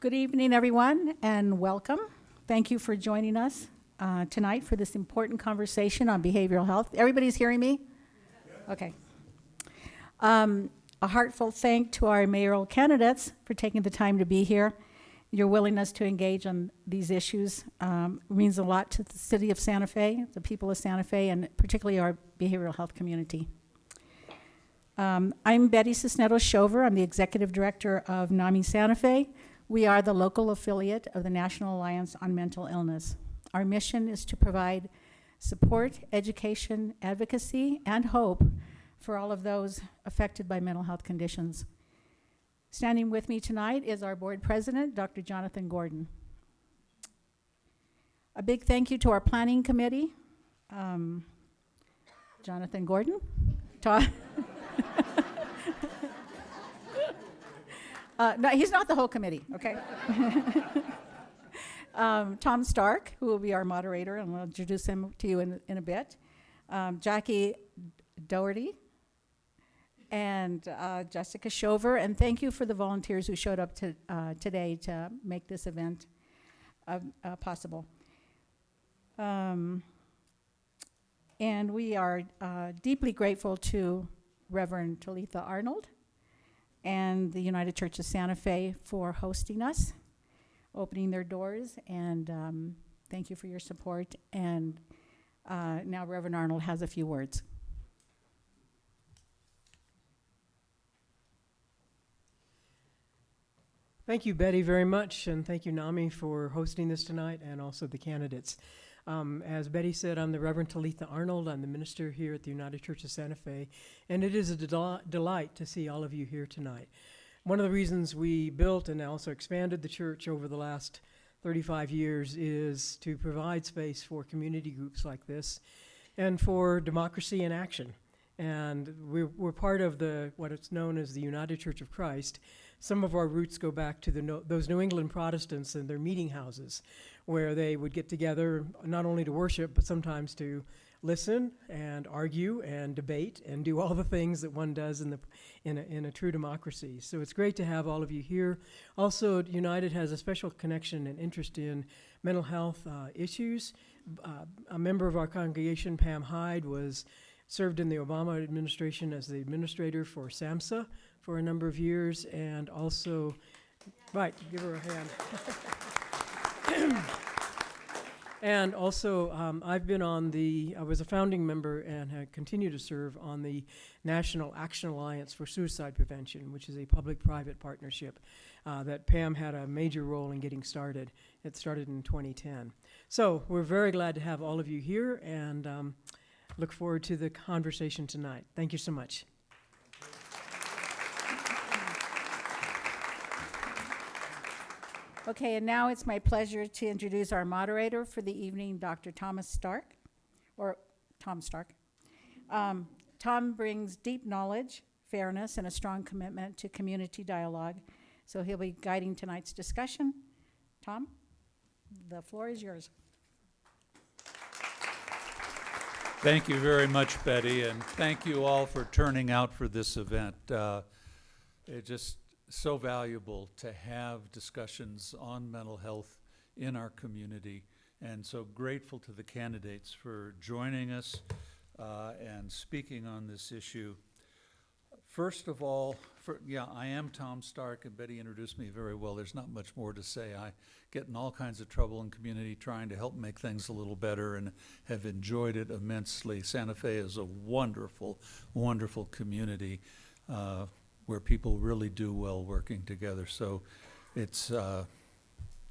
Good evening, everyone, and welcome. Thank you for joining us tonight for this important conversation on behavioral health. Everybody's hearing me? Okay. A heartfelt thank to our mayoral candidates for taking the time to be here. Your willingness to engage on these issues means a lot to the city of Santa Fe, the people of Santa Fe, and particularly our behavioral health community. I'm Betty Cisneros-Shover. I'm the executive director of NAMI Santa Fe. We are the local affiliate of the National Alliance on Mental Illness. Our mission is to provide support, education, advocacy, and hope for all of those affected by mental health conditions. Standing with me tonight is our board president, Dr. Jonathan Gordon. A big thank you to our planning committee, Jonathan Gordon. No, he's not the whole committee, okay? Tom Stark, who will be our moderator, and we'll introduce him to you in a bit. Jackie Doherty, and Jessica Shover, and thank you for the volunteers who showed up today to make this event possible. And we are deeply grateful to Reverend Talitha Arnold and the United Church of Santa Fe for hosting us, opening their doors, and thank you for your support. And now Reverend Arnold has a few words. Thank you, Betty, very much, and thank you, NAMI, for hosting this tonight, and also the candidates. As Betty said, I'm the Reverend Talitha Arnold. I'm the minister here at the United Church of Santa Fe, and it is a delight to see all of you here tonight. One of the reasons we built and also expanded the church over the last 35 years is to provide space for community groups like this and for democracy in action. And we're part of what is known as the United Church of Christ. Some of our roots go back to those New England Protestants and their meeting houses, where they would get together not only to worship, but sometimes to listen and argue and debate and do all the things that one does in a true democracy. So it's great to have all of you here. Also, United has a special connection and interest in mental health issues. A member of our congregation, Pam Hyde, served in the Obama administration as the administrator for SAMHSA for a number of years, and also, right, give her a hand. And also, I was a founding member and have continued to serve on the National Action Alliance for Suicide Prevention, which is a public-private partnership that Pam had a major role in getting started. It started in 2010. So we're very glad to have all of you here, and look forward to the conversation tonight. Thank you so much. Okay, and now it's my pleasure to introduce our moderator for the evening, Dr. Tom Stark. Tom brings deep knowledge, fairness, and a strong commitment to community dialogue. So he'll be guiding tonight's discussion. Tom, the floor is yours. Thank you very much, Betty, and thank you all for turning out for this event. It's just so valuable to have discussions on mental health in our community, and so grateful to the candidates for joining us and speaking on this issue. First of all, I am Tom Stark, and Betty introduced me very well. There's not much more to say. I get in all kinds of trouble in community trying to help make things a little better and have enjoyed it immensely. Santa Fe is a wonderful, wonderful community where people really do well working together. So it's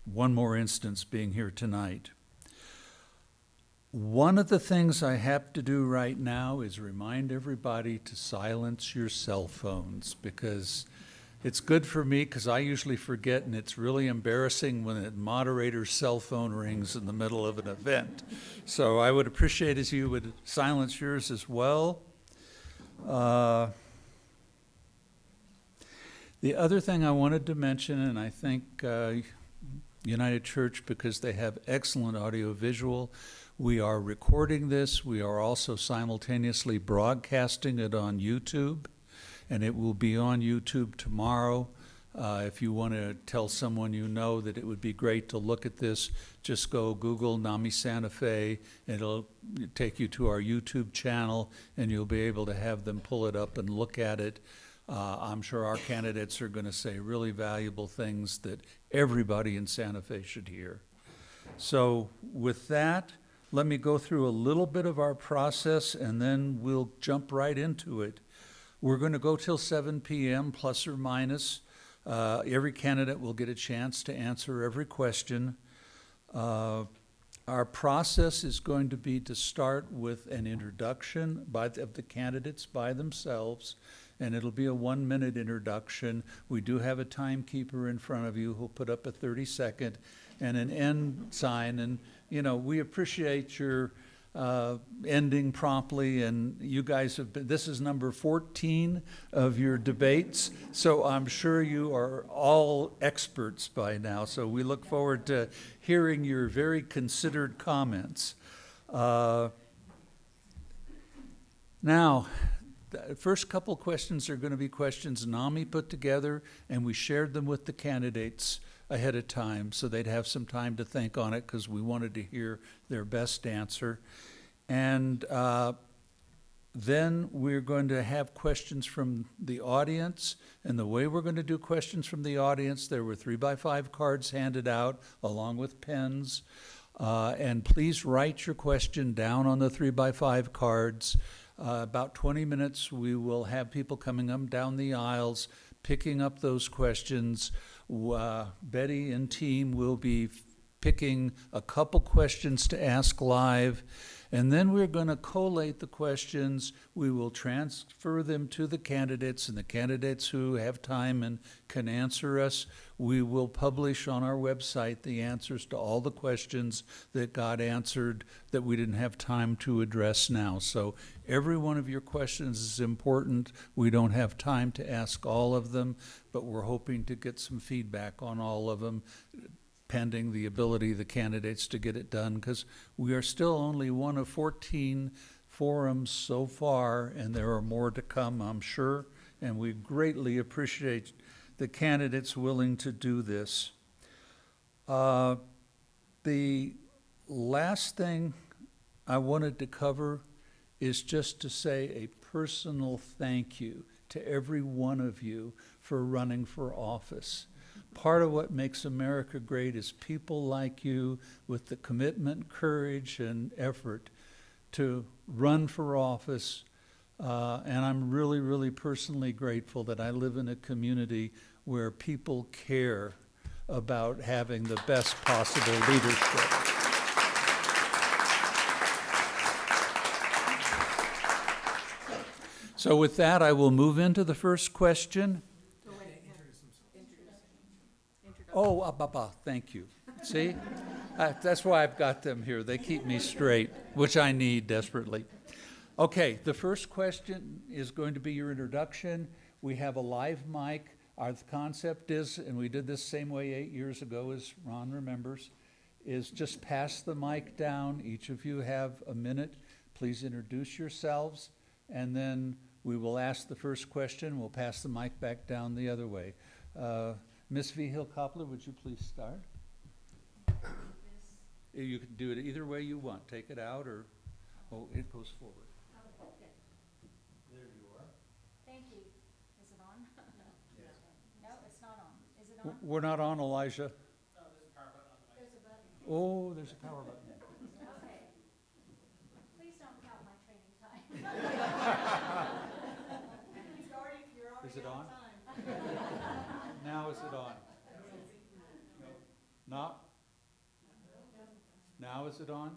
one more instance being here tonight. One of the things I have to do right now is remind everybody to silence your cell phones, because it's good for me because I usually forget, and it's really embarrassing when a moderator's cell phone rings in the middle of an event. So I would appreciate if you would silence yours as well. The other thing I wanted to mention, and I think United Church, because they have excellent audio-visual, we are recording this. We are also simultaneously broadcasting it on YouTube, and it will be on YouTube tomorrow If you want to tell someone you know that it would be great to look at this, just go Google NAMI Santa Fe. It'll take you to our YouTube channel, and you'll be able to have them pull it up and look at it. I'm sure our candidates are going to say really valuable things that everybody in Santa Fe should hear. So with that, let me go through a little bit of our process, and then we'll jump right into it. We're going to go till 7 p.m. plus or minus. Every candidate will get a chance to answer every question. Our process is going to be to start with an introduction of the candidates by themselves, and it'll be a 1-minute introduction. We do have a timekeeper in front of you who'll put up a 30-second and an end sign, and we appreciate your ending promptly, and you guys have been, this is number 14 of your debates, so I'm sure you are all experts by now, so we look forward to hearing your very considered comments. Now, the first couple questions are going to be questions NAMI put together, and we shared them with the candidates ahead of time so they'd have some time to think on it, because we wanted to hear their best answer. And then we're going to have questions from the audience, and the way we're going to do questions from the audience, there were 3x5 cards handed out along with pens, and please write your question down on the 3x5 cards. About 20 minutes, we will have people coming up down the aisles, picking up those questions. Betty and team will be picking a couple questions to ask live, and then we're going to collate the questions. We will transfer them to the candidates, and the candidates who have time and can answer us, we will publish on our website the answers to all the questions that got answered that we didn't have time to address now. So every one of your questions is important. We don't have time to ask all of them, but we're hoping to get some feedback on all of them, pending the ability of the candidates to get it done, because we are still only one of 14 forums so far, and there are more to come, I'm sure, and we greatly appreciate the candidates willing to do this. The last thing I wanted to cover is just to say a personal thank you to every one of you for running for office. Part of what makes America great is people like you with the commitment, courage, and effort to run for office. And I'm really, really personally grateful that I live in a community where people care about having the best possible leadership. So with that, I will move into the first question. Oh, thank you. See? That's why I've got them here. They keep me straight, which I need desperately. Okay, the first question is going to be your introduction. We have a live mic. Our concept is, and we did this same way 8 years ago, as Ron remembers, is just pass the mic down. Each of you have a minute. Please introduce yourselves, and then we will ask the first question. We'll pass the mic back down the other way. Ms. Vigil-Koppler, would you please start? You can do it either way you want. Take it out, or it goes forward. There you are. Thank you. Is it on? Yes. No, it's not on. Is it on? We're not on, Elijah. Oh, there's a power button on the mic. There's a button. Oh, there's a power button. Okay. Please don't count my training time. Is it on? Now is it on? No? Now is it on?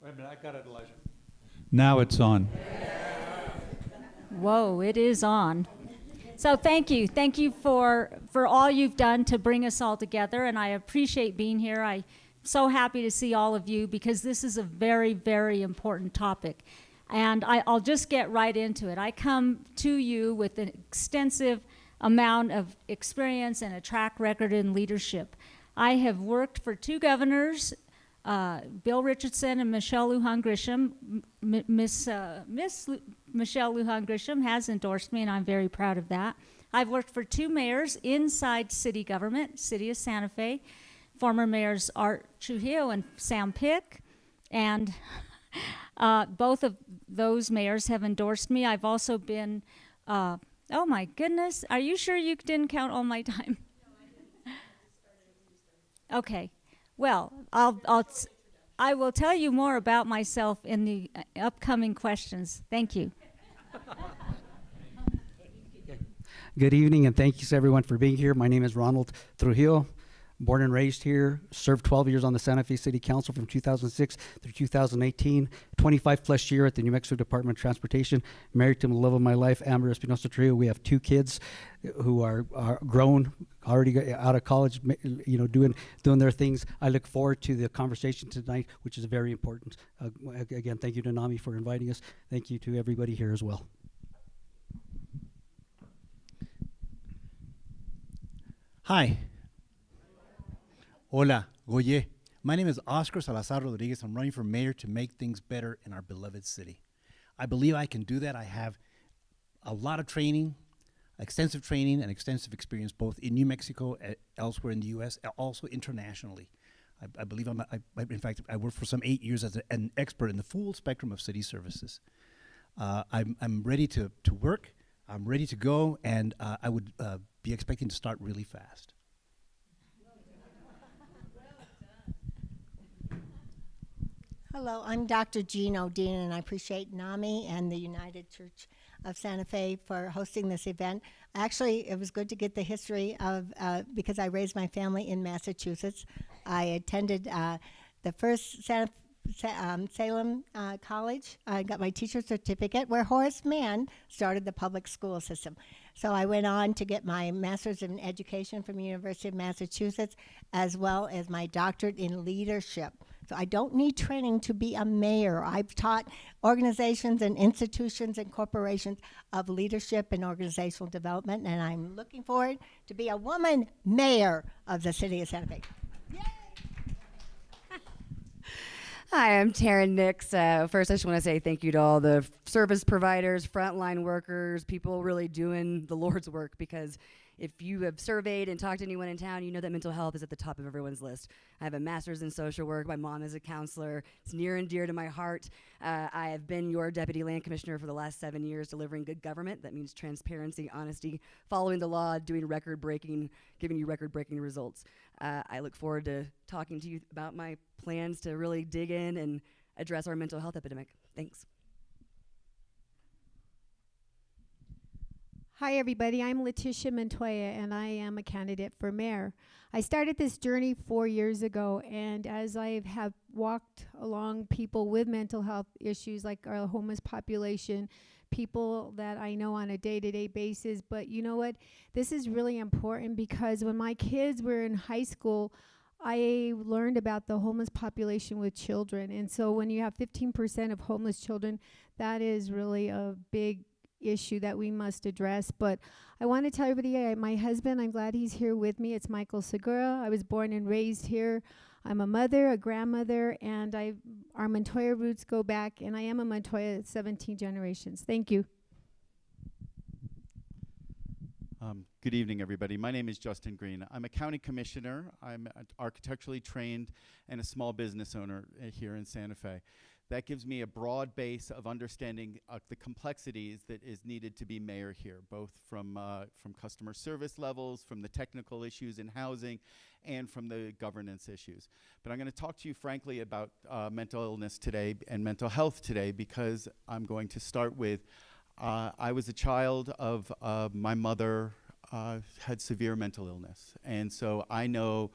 Wait a minute, I got it, Elijah. Now it's on. Whoa, it is on. So thank you. Thank you for all you've done to bring us all together, and I appreciate being here. I'm so happy to see all of you because this is a very, very important topic. And I'll just get right into it. I come to you with an extensive amount of experience and a track record in leadership. I have worked for 2 governors, Bill Richardson and Michelle Lujan Grisham. Miss Michelle Lujan Grisham has endorsed me, and I'm very proud of that. I've worked for 2 mayors inside city government, City of Santa Fe, former mayors Art Trujillo and Sam Pick, and both of those mayors have endorsed me. I've also been, oh my goodness, are you sure you didn't count all my time? Okay, well, I will tell you more about myself in the upcoming questions. Thank you. Good evening, and thank you to everyone for being here. My name is Ronald Trujillo, born and raised here, served 12 years on the Santa Fe City Council from 2006 through 2018, 25 plus year at the New Mexico Department of Transportation, married to the love of my life, Amber Espinosa Trujillo. We have 2 kids who are grown, already out of college, doing their things. I look forward to the conversation tonight, which is very important. Again, thank you to NAMI for inviting us. Thank you to everybody here as well. Hi. Hola, Goye. My name is Oscar Salazar Rodriguez. I'm running for mayor to make things better in our beloved city. I believe I can do that. I have a lot of training, extensive training and extensive experience both in New Mexico, elsewhere in the U.S., also internationally. I believe in fact, I worked for some 8 years as an expert in the full spectrum of city services. I'm ready to work. I'm ready to go, and I would be expecting to start really fast. Hello, I'm Dr. Jean O'Dean, and I appreciate NAMI and the United Church of Santa Fe for hosting this event. Actually, it was good to get the history of, because I raised my family in Massachusetts. I attended the first Salem College. I got my teacher's certificate where Horace Mann started the public school system. So I went on to get my master's in education from the University of Massachusetts, as well as my doctorate in leadership. So I don't need training to be a mayor. I've taught organizations and institutions and corporations of leadership and organizational development, and I'm looking forward to be a woman mayor of the city of Santa Fe. Hi, I'm Taryn Nix. First, I just want to say thank you to all the service providers, frontline workers, people really doing the Lord's work, because if you have surveyed and talked to anyone in town, you know that mental health is at the top of everyone's list. I have a master's in social work. My mom is a counselor. It's near and dear to my heart. I have been your deputy land commissioner for the last 7 years, delivering good government. That means transparency, honesty, following the law, giving you record-breaking results. I look forward to talking to you about my plans to really dig in and address our mental health epidemic. Thanks. Hi everybody, I'm Letitia Montoya and I am a candidate for mayor. I started this journey 4 years ago, and as I have walked along people with mental health issues like our homeless population, people that I know on a day-to-day basis, but you know what? This is really important because when my kids were in high school, I learned about the homeless population with children. And so when you have 15% of homeless children, that is really a big issue that we must address. But I want to tell everybody, my husband, I'm glad he's here with me. It's Michael Segura. I was born and raised here. I'm a mother, a grandmother, and our Montoya roots go back, and I am a Montoya 17 generations. Thank you. Good evening, everybody. My name is Justin Green. I'm a county commissioner. I'm architecturally trained and a small business owner here in Santa Fe. That gives me a broad base of understanding the complexities that is needed to be mayor here, both from customer service levels, from the technical issues in housing, and from the governance issues. But I'm going to talk to you frankly about mental illness today and mental health today, because I'm going to start with I was a child of my mother had severe mental illness, and so I know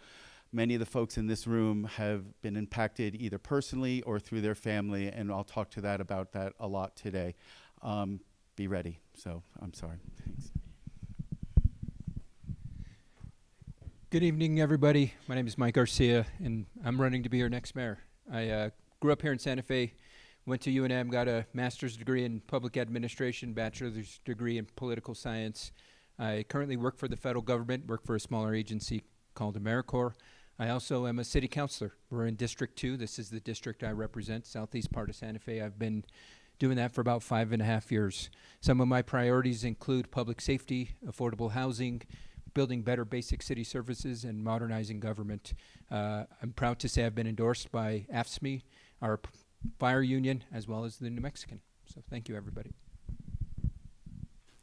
many of the folks in this room have been impacted either personally or through their family, and I'll talk to that about that a lot today. Be ready. So I'm sorry. Thanks. Good evening, everybody. My name is Mike Garcia, and I'm running to be your next mayor. I grew up here in Santa Fe, went to UNM, got a master's degree in public administration, bachelor's degree in political science. I currently work for the federal government, work for a smaller agency called AmeriCorps. I also am a city councilor. We're in District 2. This is the district I represent, southeast part of Santa Fe. I've been doing that for about 5.5 years. Some of my priorities include public safety, affordable housing, building better basic city services, and modernizing government. I'm proud to say I've been endorsed by AFSCME, our fire union, as well as the New Mexican. So thank you, everybody.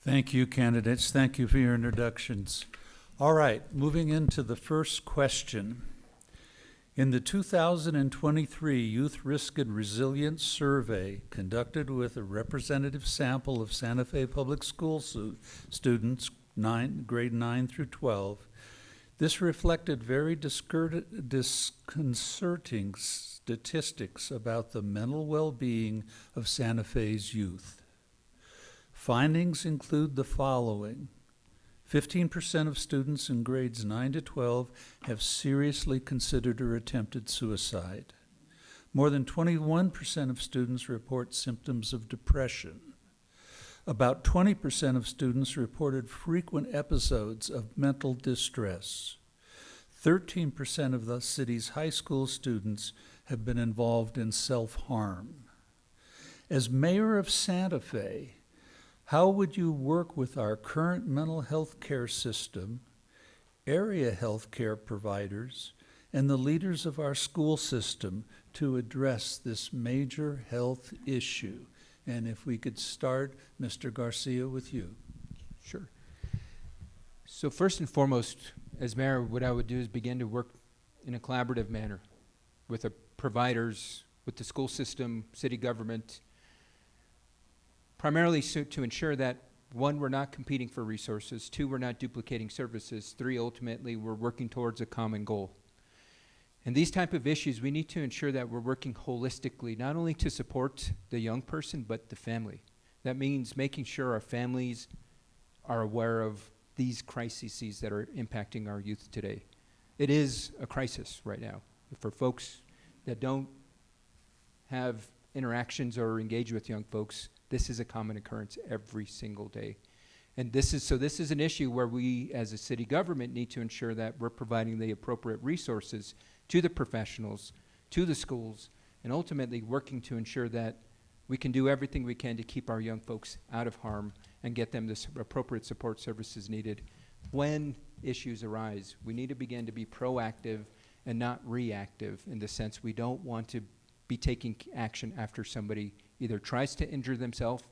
Thank you, candidates. Thank you for your introductions. All right, moving into the first question. In the 2023 Youth Risk and Resilience Survey conducted with a representative sample of Santa Fe Public School students, grade 9 through 12, this reflected very disconcerting statistics about the mental well-being of Santa Fe's youth. Findings include the following. 15% of students in grades 9 to 12 have seriously considered or attempted suicide. More than 21% of students report symptoms of depression. About 20% of students reported frequent episodes of mental distress. 13% of the city's high school students have been involved in self-harm. As mayor of Santa Fe, how would you work with our current mental health care system, area health care providers, and the leaders of our school system to address this major health issue? And if we could start, Mr. Garcia, with you. Sure. So first and foremost, as mayor, what I would do is begin to work in a collaborative manner with the providers, with the school system, city government, primarily to ensure that, 1, we're not competing for resources, 2, we're not duplicating services, 3, ultimately, we're working towards a common goal. And these type of issues, we need to ensure that we're working holistically, not only to support the young person, but the family. That means making sure our families are aware of these crises that are impacting our youth today. It is a crisis right now. For folks that don't have interactions or engage with young folks, this is a common occurrence every single day. And this is an issue where we as a city government need to ensure that we're providing the appropriate resources to the professionals, to the schools, and ultimately working to ensure that we can do everything we can to keep our young folks out of harm and get them the appropriate support services needed. When issues arise, we need to begin to be proactive and not reactive, in the sense we don't want to be taking action after somebody either tries to injure themselves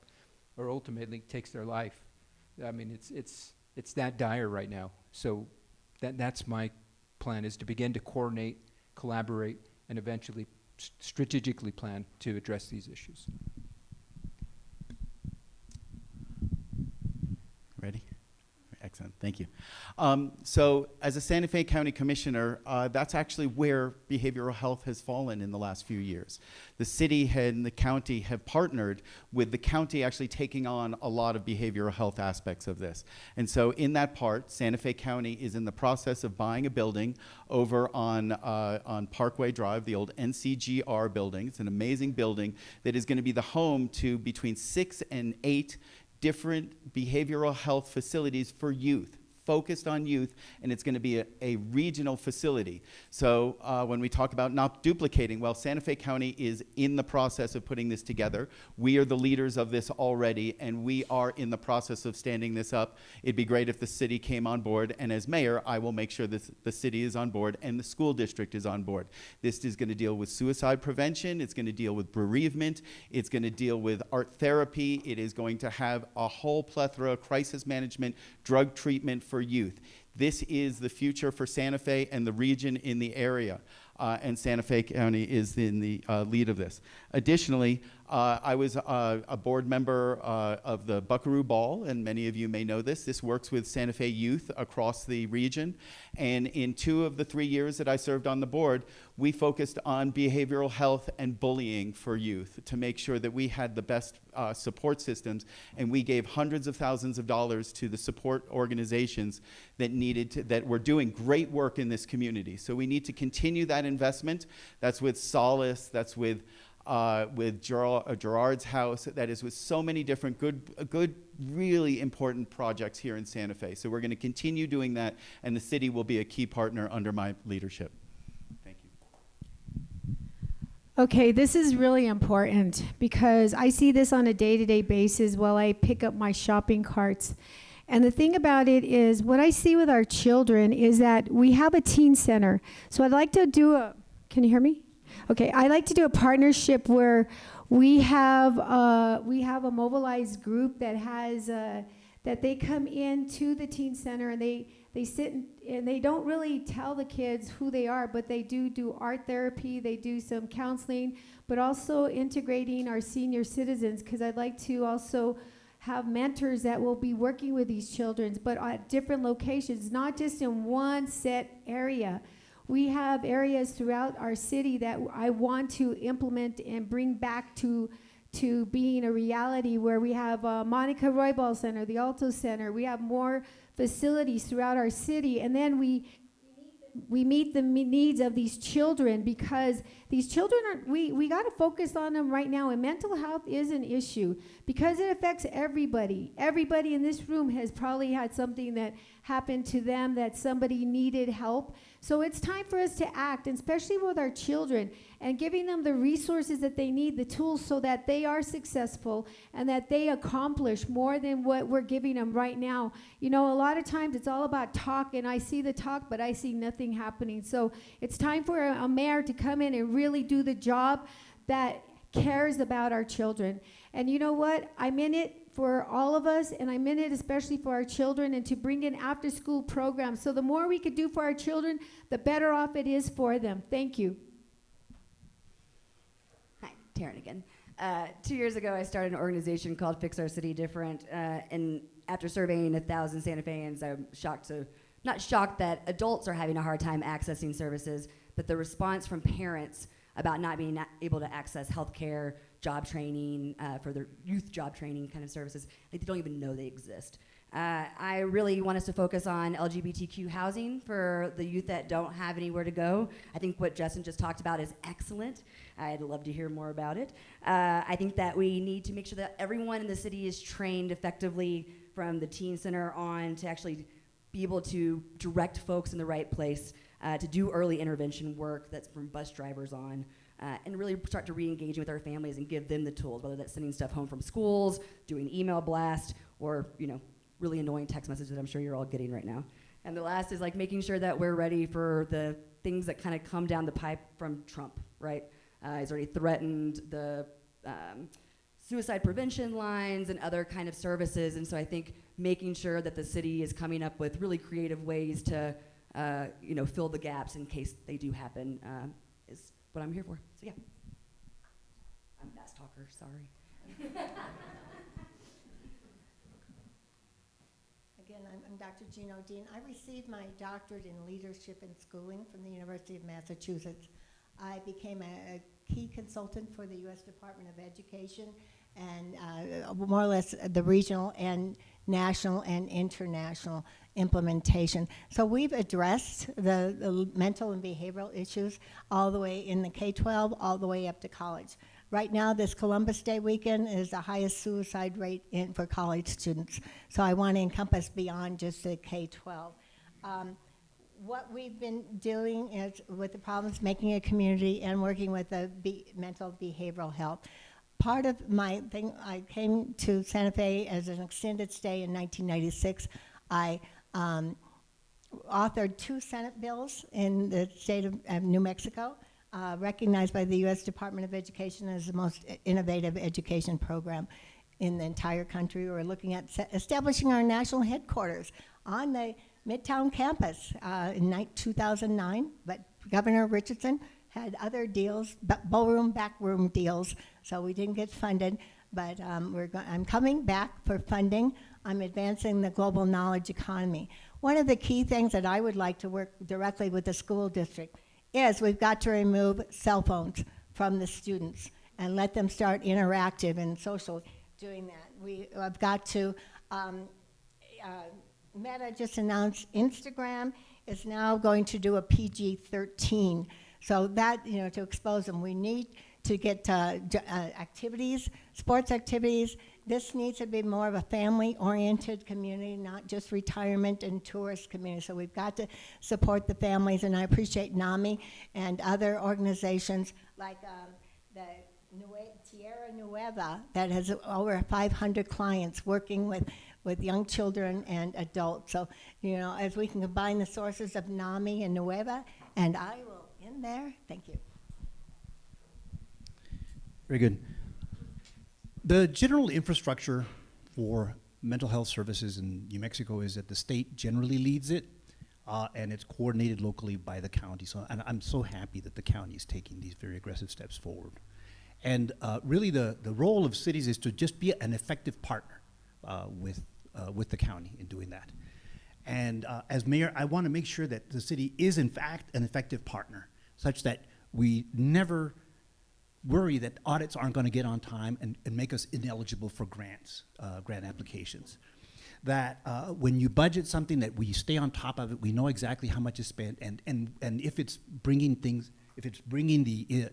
or ultimately takes their life. I mean, it's that dire right now. So that's my plan, is to begin to coordinate, collaborate, and eventually strategically plan to address these issues. Ready? Excellent, thank you. So as a Santa Fe County Commissioner, that's actually where behavioral health has fallen in the last few years. The city and the county have partnered with the county actually taking on a lot of behavioral health aspects of this. And so in that part, Santa Fe County is in the process of buying a building over on Parkway Drive, the old NCGR building. It's an amazing building that is going to be the home to between 6 and 8 different behavioral health facilities for youth, focused on youth, and it's going to be a regional facility. So when we talk about not duplicating, well, Santa Fe County is in the process of putting this together. We are the leaders of this already, and we are in the process of standing this up. It'd be great if the city came on board, and as mayor, I will make sure that the city is on board and the school district is on board. This is going to deal with suicide prevention. It's going to deal with bereavement. It's going to deal with art therapy. It is going to have a whole plethora of crisis management, drug treatment for youth. This is the future for Santa Fe and the region in the area. And Santa Fe County is in the lead of this. Additionally, I was a board member of the Buckaroo Ball, and many of you may know this. This works with Santa Fe youth across the region. And in 2 of the 3 years that I served on the board, we focused on behavioral health and bullying for youth to make sure that we had the best support systems. And we gave hundreds of thousands of dollars to the support organizations that were doing great work in this community. So we need to continue that investment. That's with Solace, that's with Gerard's House, that is with so many different good, really important projects here in Santa Fe. So we're going to continue doing that, and the city will be a key partner under my leadership. Thank you. Okay, this is really important because I see this on a day-to-day basis while I pick up my shopping carts. And the thing about it is, what I see with our children is that we have a teen center. So I'd like to do can you hear me? Okay, I'd like to do a partnership where we have a mobilized group that has, that they come into the teen center and they sit and they don't really tell the kids who they are, but they do art therapy, they do some counseling, but also integrating our senior citizens, because I'd like to also have mentors that will be working with these children, but at different locations, not just in one set area. We have areas throughout our city that I want to implement and bring back to being a reality, where we have Monica Roybal Center, the Alto Center. We have more facilities throughout our city, and then we meet the needs of these children, because these children we got to focus on them right now, and mental health is an issue because it affects everybody. Everybody in this room has probably had something that happened to them, that somebody needed help. So it's time for us to act, and especially with our children, and giving them the resources that they need, the tools, so that they are successful and that they accomplish more than what we're giving them right now. You know, a lot of times it's all about talk, and I see the talk, but I see nothing happening. So it's time for a mayor to come in and really do the job that cares about our children. And you know what? I'm in it for all of us, and I'm in it especially for our children, and to bring in after-school programs. So the more we could do for our children, the better off it is for them. Thank you. Hi, Taryn again. 2 years ago, I started an organization called Fix Our City Different, and after surveying 1,000 Santa Feans, I'm not shocked that adults are having a hard time accessing services, but the response from parents about not being able to access health care, job training, for their youth job training kind of services, like they don't even know they exist. I really want us to focus on LGBTQ housing for the youth that don't have anywhere to go. I think what Justin just talked about is excellent. I'd love to hear more about it. I think that we need to make sure that everyone in the city is trained effectively from the teen center on to actually be able to direct folks in the right place, to do early intervention work that's from bus drivers on, and really start to re-engage with our families and give them the tools, whether that's sending stuff home from schools, doing email blast, or really annoying text messages that I'm sure you're all getting right now. And the last is like making sure that we're ready for the things that kind of come down the pipe from Trump, right? He's already threatened the suicide prevention lines and other kind of services, and so I think making sure that the city is coming up with really creative ways to fill the gaps in case they do happen, is what I'm here for. So yeah, I'm a fast talker, sorry. Again, I'm Dr. Gino Dean. I received my doctorate in leadership and schooling from the University of Massachusetts. I became a key consultant for the U.S. Department of Education, and more or less the regional and national and international implementation. So we've addressed the mental and behavioral issues all the way in the K-12, all the way up to college. Right now, this Columbus Day weekend is the highest suicide rate for college students. So I want to encompass beyond just the K-12. What we've been doing is with the problems, making a community and working with the mental behavioral health. Part of my thing, I came to Santa Fe as an extended stay in 1996. I authored 2 Senate bills in the state of New Mexico, recognized by the U.S. Department of Education as the most innovative education program in the entire country. We're looking at establishing our national headquarters on the Midtown campus in 2009, but Governor Richardson had other deals, ballroom, backroom deals, so we didn't get funded, but I'm coming back for funding. I'm advancing the global knowledge economy. One of the key things that I would like to work directly with the school district is we've got to remove cell phones from the students and let them start interactive and social doing that. We have got to, Meta just announced Instagram is now going to do a PG-13. So that, to expose them, we need to get activities, sports activities. This needs to be more of a family-oriented community, not just retirement and tourist community. So we've got to support the families, and I appreciate NAMI and other organizations like Tierra Nueva that has over 500 clients working with young children and adults. So, as we can combine the sources of NAMI and Nueva, and I will end there. Thank you. Very good. The general infrastructure for mental health services in New Mexico is that the state generally leads it, and it's coordinated locally by the county. So, and I'm so happy that the county is taking these very aggressive steps forward. And really the role of cities is to just be an effective partner with the county in doing that. And as mayor, I want to make sure that the city is in fact an effective partner, such that we never worry that audits aren't going to get on time and make us ineligible for grants, grant applications. That when you budget something, that we stay on top of it, we know exactly how much is spent, and if it's bringing things, if it's bringing the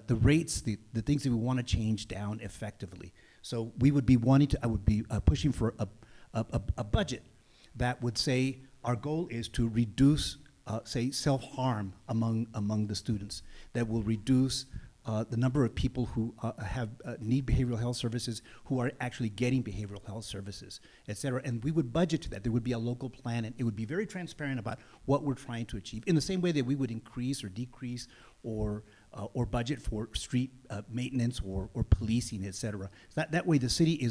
rates, the things that we want to change down effectively. So we would be wanting to, I would be pushing for a budget that would say our goal is to reduce, say, self-harm among the students, that will reduce the number of people who need behavioral health services, who are actually getting behavioral health services, et cetera. And we would budget to that. There would be a local plan, and it would be very transparent about what we're trying to achieve, in the same way that we would increase or decrease or budget for street maintenance or policing, et cetera. That way the city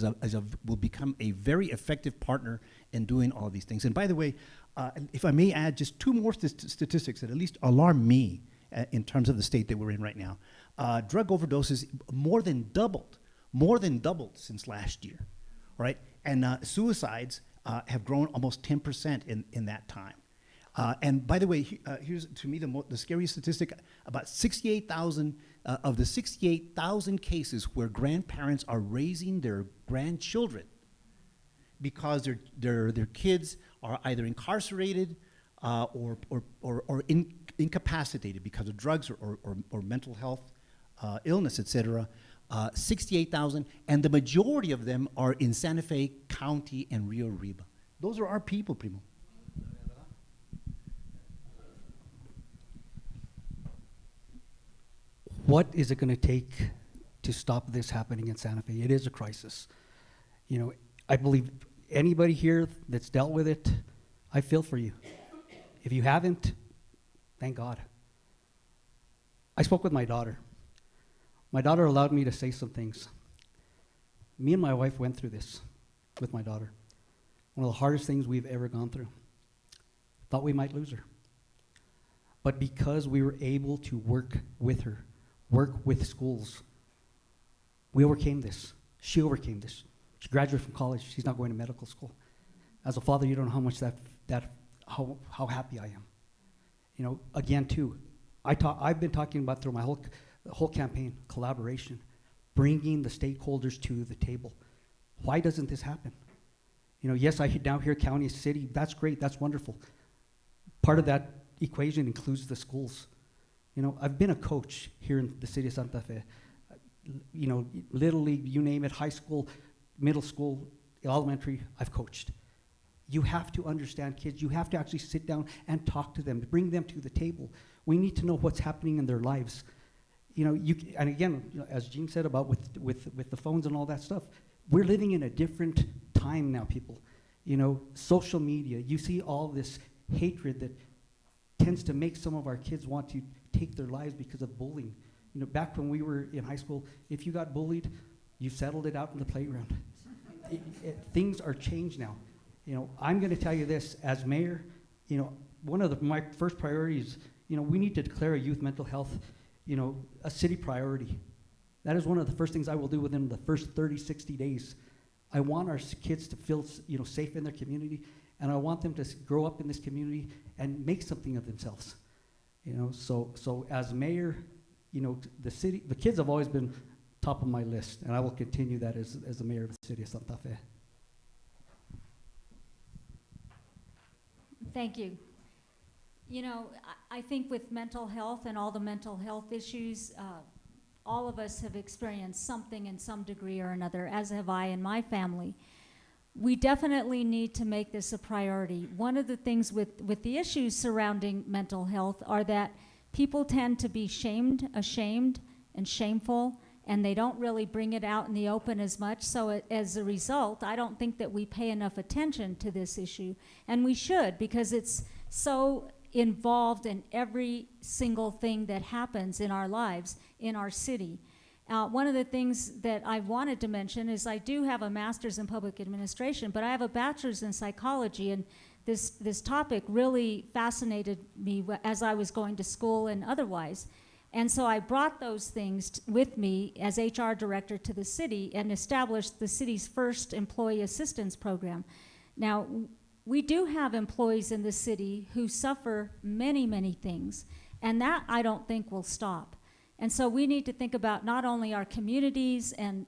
will become a very effective partner in doing all of these things. And by the way, if I may add just two more statistics that at least alarm me in terms of the state that we're in right now. Drug overdoses more than doubled since last year, right? And suicides have grown almost 10% in that time. And by the way, here's to me the scariest statistic: about 68,000 of the 68,000 cases where grandparents are raising their grandchildren because their kids are either incarcerated or incapacitated because of drugs or mental health illness, et cetera. 68,000, and the majority of them are in Santa Fe County and Rio Arriba. Those are our people, Primo. What is it going to take to stop this happening in Santa Fe? It is a crisis. I believe anybody here that's dealt with it, I feel for you. If you haven't, thank God. I spoke with my daughter. My daughter allowed me to say some things. Me and my wife went through this with my daughter. One of the hardest things we've ever gone through. Thought we might lose her. But because we were able to work with her, work with schools, we overcame this. She overcame this. She graduated from college. She's not going to medical school. As a father, you don't know how much how happy I am. Again, too, I've been talking about through my whole campaign, collaboration, bringing the stakeholders to the table. Why doesn't this happen? Yes, I now hear county, city, that's great, that's wonderful. Part of that equation includes the schools. I've been a coach here in the city of Santa Fe. Little league, you name it, high school, middle school, elementary, I've coached. You have to understand kids. You have to actually sit down and talk to them, bring them to the table. We need to know what's happening in their lives. And again, as Jean said about with the phones and all that stuff, we're living in a different time now, people. Social media, you see all this hatred that tends to make some of our kids want to take their lives because of bullying. Back when we were in high school, if you got bullied, you settled it out in the playground. Things are changed now. I'm going to tell you this, as mayor, one of my first priorities, we need to declare a youth mental health, a city priority. That is one of the first things I will do within the first 30, 60 days. I want our kids to feel, safe in their community, and I want them to grow up in this community and make something of themselves. So as mayor, the kids have always been top of my list, and I will continue that as the mayor of the city of Santa Fe. Thank you. I think with mental health and all the mental health issues, all of us have experienced something in some degree or another, as have I and my family. We definitely need to make this a priority. One of the things with the issues surrounding mental health are that people tend to be ashamed and shameful, and they don't really bring it out in the open as much. So as a result, I don't think that we pay enough attention to this issue, and we should, because it's so involved in every single thing that happens in our lives, in our city. One of the things that I wanted to mention is I do have a master's in public administration, but I have a bachelor's in psychology, and this topic really fascinated me as I was going to school and otherwise. And so I brought those things with me as HR director to the city and established the city's first employee assistance program. Now, we do have employees in the city who suffer many, many things, and that I don't think will stop. And so we need to think about not only our communities and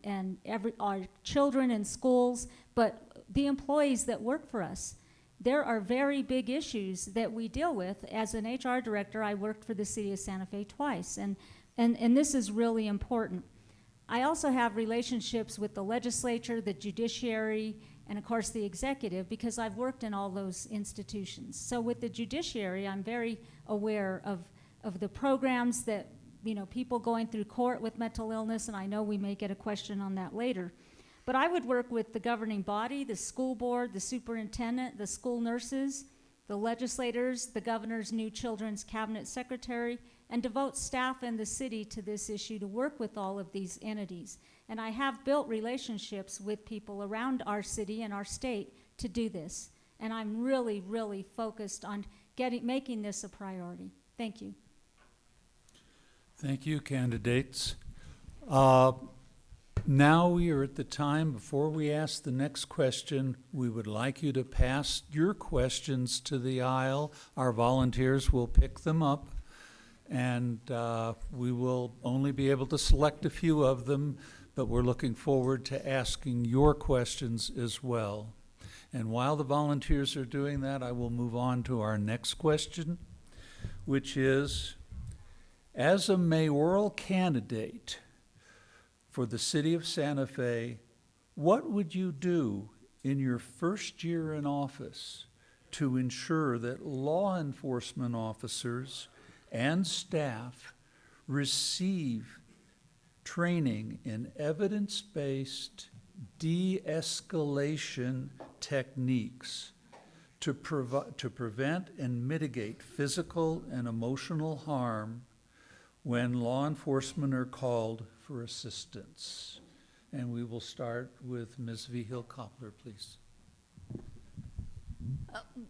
our children in schools, but the employees that work for us. There are very big issues that we deal with. As an HR director, I worked for the city of Santa Fe twice, and this is really important. I also have relationships with the legislature, the judiciary, and of course the executive, because I've worked in all those institutions. So with the judiciary, I'm very aware of the programs that, you know, people going through court with mental illness, and I know we may get a question on that later. But I would work with the governing body, the school board, the superintendent, the school nurses, the legislators, the governor's new children's cabinet secretary, and devote staff in the city to this issue to work with all of these entities. And I have built relationships with people around our city and our state to do this. And I'm really, really focused on making this a priority. Thank you. Thank you, candidates. Now we are at the time, before we ask the next question, we would like you to pass your questions to the aisle. Our volunteers will pick them up, and we will only be able to select a few of them, but we're looking forward to asking your questions as well. And while the volunteers are doing that, I will move on to our next question, which is, as a mayoral candidate for the city of Santa Fe, what would you do in your first year in office to ensure that law enforcement officers and staff receive training in evidence-based de-escalation techniques to prevent and mitigate physical and emotional harm when law enforcement are called for assistance? And we will start with Ms. Vigil-Koppler, please.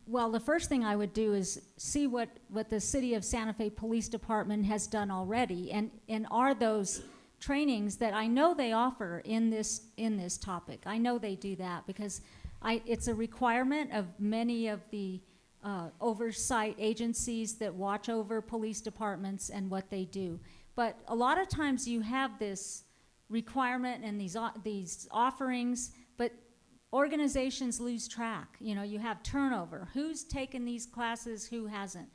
Well, the first thing I would do is see what the City of Santa Fe Police Department has done already, and are those trainings that I know they offer in this topic. I know they do that because it's a requirement of many of the oversight agencies that watch over police departments and what they do. But a lot of times you have this requirement and these offerings, but organizations lose track. You know, you have turnover. Who's taken these classes, who hasn't?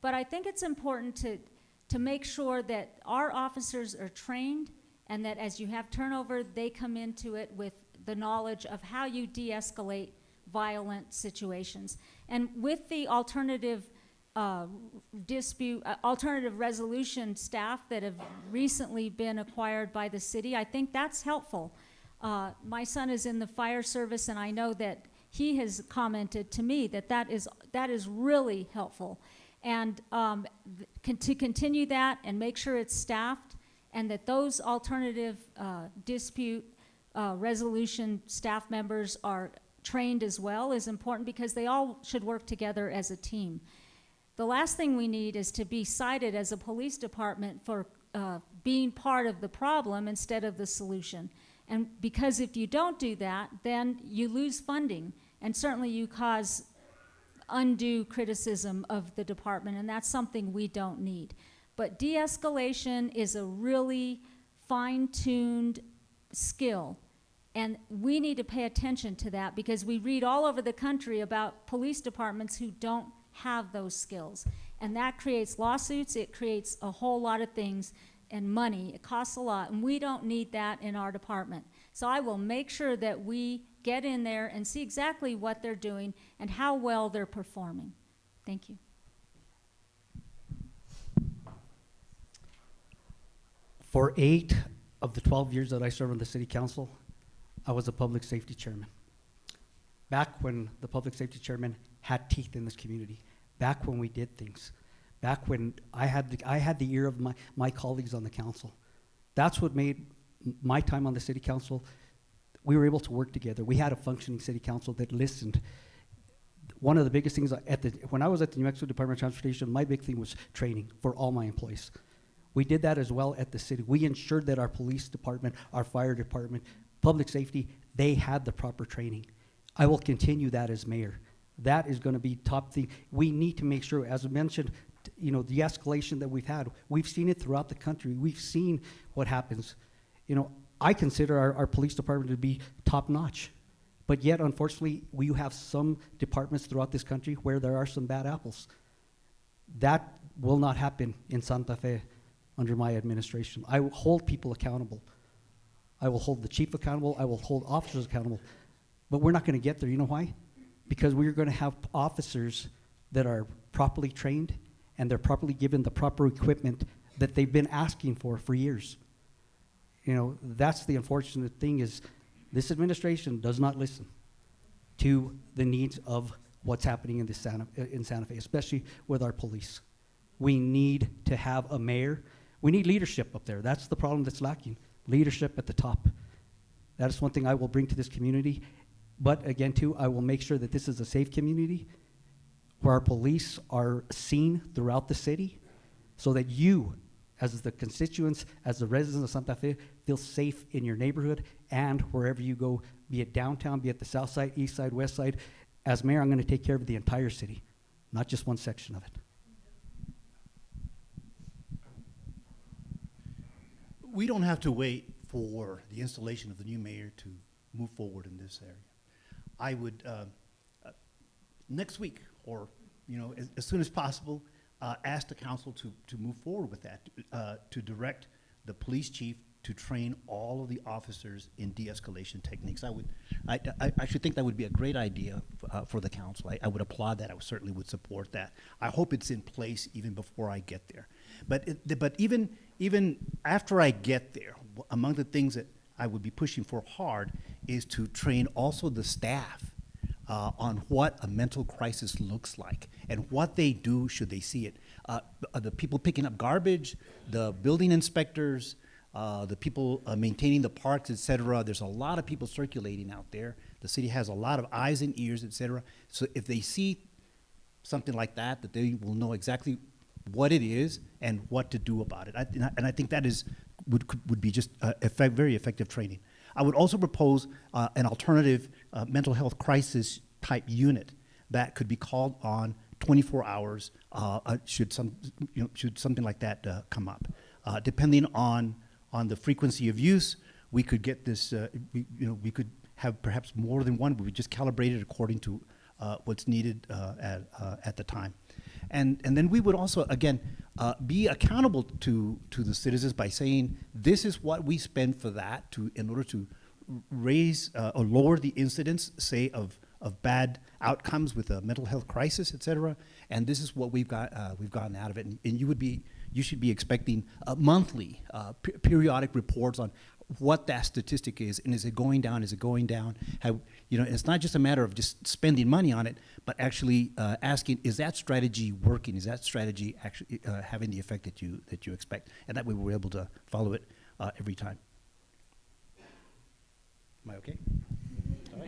But I think it's important to make sure that our officers are trained, and that as you have turnover, they come into it with the knowledge of how you de-escalate violent situations. And with the alternative alternative resolution staff that have recently been acquired by the city, I think that's helpful. My son is in the fire service, and I know that he has commented to me that is really helpful. And to continue that and make sure it's staffed, and that those alternative dispute resolution staff members are trained as well is important, because they all should work together as a team. The last thing we need is to be cited as a police department for being part of the problem instead of the solution. And because if you don't do that, then you lose funding, and certainly you cause undue criticism of the department, and that's something we don't need. But de-escalation is a really fine-tuned skill, and we need to pay attention to that, because we read all over the country about police departments who don't have those skills, and that creates lawsuits, it creates a whole lot of things, and money. It costs a lot, and we don't need that in our department. So I will make sure that we get in there and see exactly what they're doing and how well they're performing. Thank you. For 8 of the 12 years that I served on the city council, I was a public safety chairman. Back when the public safety chairman had teeth in this community, back when we did things, back when I had the ear of my colleagues on the council. That's what made my time on the city council, we were able to work together. We had a functioning city council that listened. One of the biggest things when I was at the New Mexico Department of Transportation, my big thing was training for all my employees. We did that as well at the city. We ensured that our police department, our fire department, public safety, they had the proper training. I will continue that as mayor. That is going to be top thing. We need to make sure, as I mentioned, the escalation that we've seen it throughout the country. We've seen what happens. I consider our police department to be top notch, but yet, unfortunately, we have some departments throughout this country where there are some bad apples. That will not happen in Santa Fe under my administration. I will hold people accountable. I will hold the chief accountable. I will hold officers accountable. But we're not going to get there. You know why? Because we're going to have officers that are properly trained and they're properly given the proper equipment that they've been asking for years. That's the unfortunate thing is this administration does not listen to the needs of what's happening in Santa Fe, especially with our police. We need to have a mayor. We need leadership up there. That's the problem that's lacking. Leadership at the top. That is one thing I will bring to this community. But again, too, I will make sure that this is a safe community where our police are seen throughout the city so that you, as the constituents, as the residents of Santa Fe, feel safe in your neighborhood and wherever you go, be it downtown, be it the south side, east side, west side. As mayor, I'm going to take care of the entire city, not just one section of it. We don't have to wait for the installation of the new mayor to move forward in this area. I would, next week, or as soon as possible, ask the council to move forward with that, to direct the police chief to train all of the officers in de-escalation techniques. I actually think that would be a great idea for the council. I would applaud that. I certainly would support that. I hope it's in place even before I get there. But even after I get there, among the things that I would be pushing for hard is to train also the staff on what a mental crisis looks like and what they do should they see it. The people picking up garbage, the building inspectors, the people maintaining the parks, et cetera. There's a lot of people circulating out there. The city has a lot of eyes and ears, et cetera. So if they see something like that, that they will know exactly what it is and what to do about it. And I think that would be just very effective training. I would also propose an alternative mental health crisis type unit that could be called on 24 hours should something like that come up. Depending on the frequency of use, we could get this. We could have perhaps more than one. We would just calibrate it according to what's needed at the time. And then we would also, again, be accountable to the citizens by saying, this is what we spend for that in order to raise or lower the incidence, say, of bad outcomes with a mental health crisis, et cetera. And this is what we've gotten out of it. And you should be expecting monthly, periodic reports on what that statistic is, and is it going down? Is it going down? It's not just a matter of just spending money on it, but actually asking, is that strategy working? Is that strategy actually having the effect that you expect? And that way we're able to follow it every time. Am I okay? All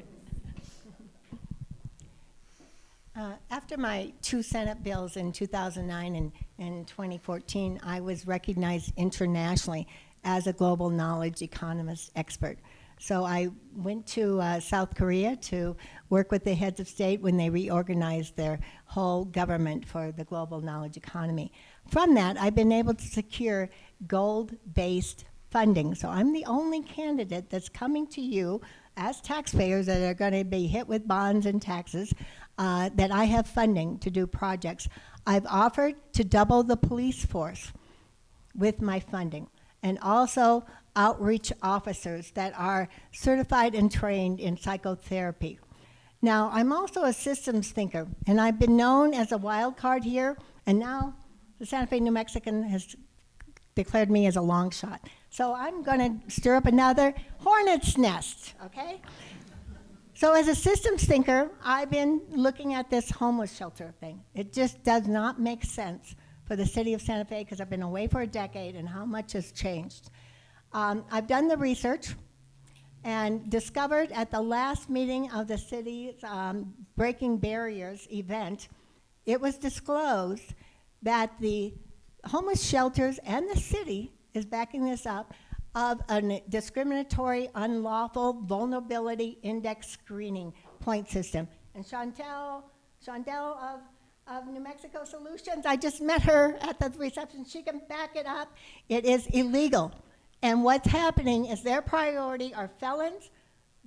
right. After my 2 Senate bills in 2009 and 2014, I was recognized internationally as a global knowledge economist expert. So I went to South Korea to work with the heads of state when they reorganized their whole government for the global knowledge economy. From that, I've been able to secure gold-based funding. So I'm the only candidate that's coming to you as taxpayers that are going to be hit with bonds and taxes that I have funding to do projects. I've offered to double the police force with my funding, and also outreach officers that are certified and trained in psychotherapy. Now, I'm also a systems thinker, and I've been known as a wild card here, and now the Santa Fe New Mexican has declared me as a long shot. So I'm going to stir up another hornet's nest, okay? So as a systems thinker, I've been looking at this homeless shelter thing. It just does not make sense for the city of Santa Fe because I've been away for a decade and how much has changed. I've done the research and discovered at the last meeting of the city's Breaking Barriers event, it was disclosed that the homeless shelters and the city is backing this up of a discriminatory, unlawful vulnerability index screening point system. And Chantel of New Mexico Solutions, I just met her at the reception. She can back it up. It is illegal. And what's happening is their priority are felons,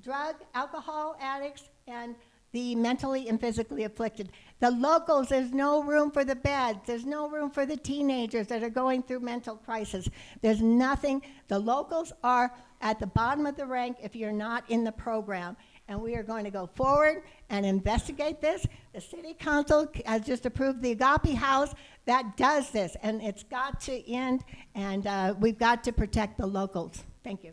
drug, alcohol addicts, and the mentally and physically afflicted. The locals, there's no room for the beds. There's no room for the teenagers that are going through mental crisis. There's nothing. The locals are at the bottom of the rank if you're not in the program. And we are going to go forward and investigate this. The city council has just approved the Agape House that does this, and it's got to end, and we've got to protect the locals. Thank you.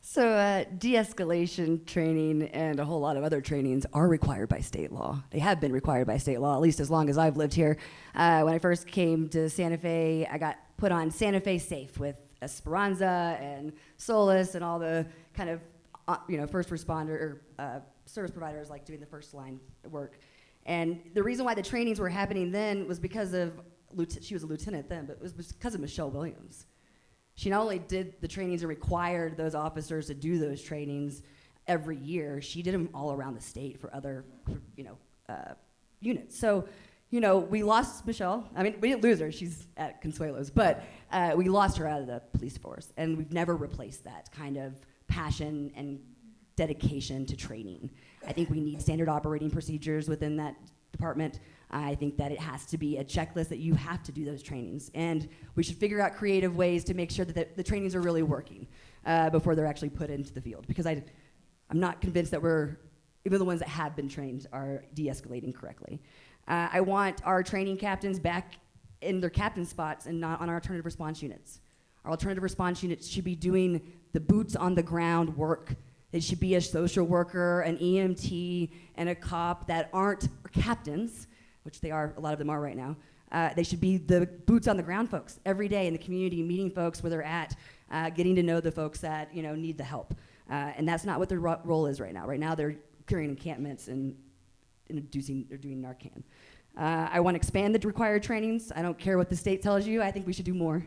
So de-escalation training and a whole lot of other trainings are required by state law. They have been required by state law, at least as long as I've lived here. When I first came to Santa Fe, I got put on Santa Fe Safe with Esperanza and Solus and all the kind of first responder or service providers like doing the first line work. And the reason why the trainings were happening then was because of, she was a lieutenant then, but it was because of Michelle Williams. She not only did the trainings and required those officers to do those trainings every year, she did them all around the state for other, units. So, we lost Michelle. I mean, we didn't lose her. She's at Consuelos. But we lost her out of the police force. And we've never replaced that kind of passion and dedication to training. I think we need standard operating procedures within that department. I think that it has to be a checklist that you have to do those trainings. And we should figure out creative ways to make sure that the trainings are really working before they're actually put into the field. Because I'm not convinced that even the ones that have been trained are de-escalating correctly. I want our training captains back in their captain spots and not on our alternative response units. Our alternative response units should be doing the boots on the ground work. They should be a social worker, an EMT, and a cop that aren't captains, which they are, a lot of them are right now. They should be the boots on the ground folks every day in the community, meeting folks where they're at, getting to know the folks that need the help. And that's not what their role is right now. Right now they're clearing encampments and they're doing Narcan. I want to expand the required trainings. I don't care what the state tells you. I think we should do more.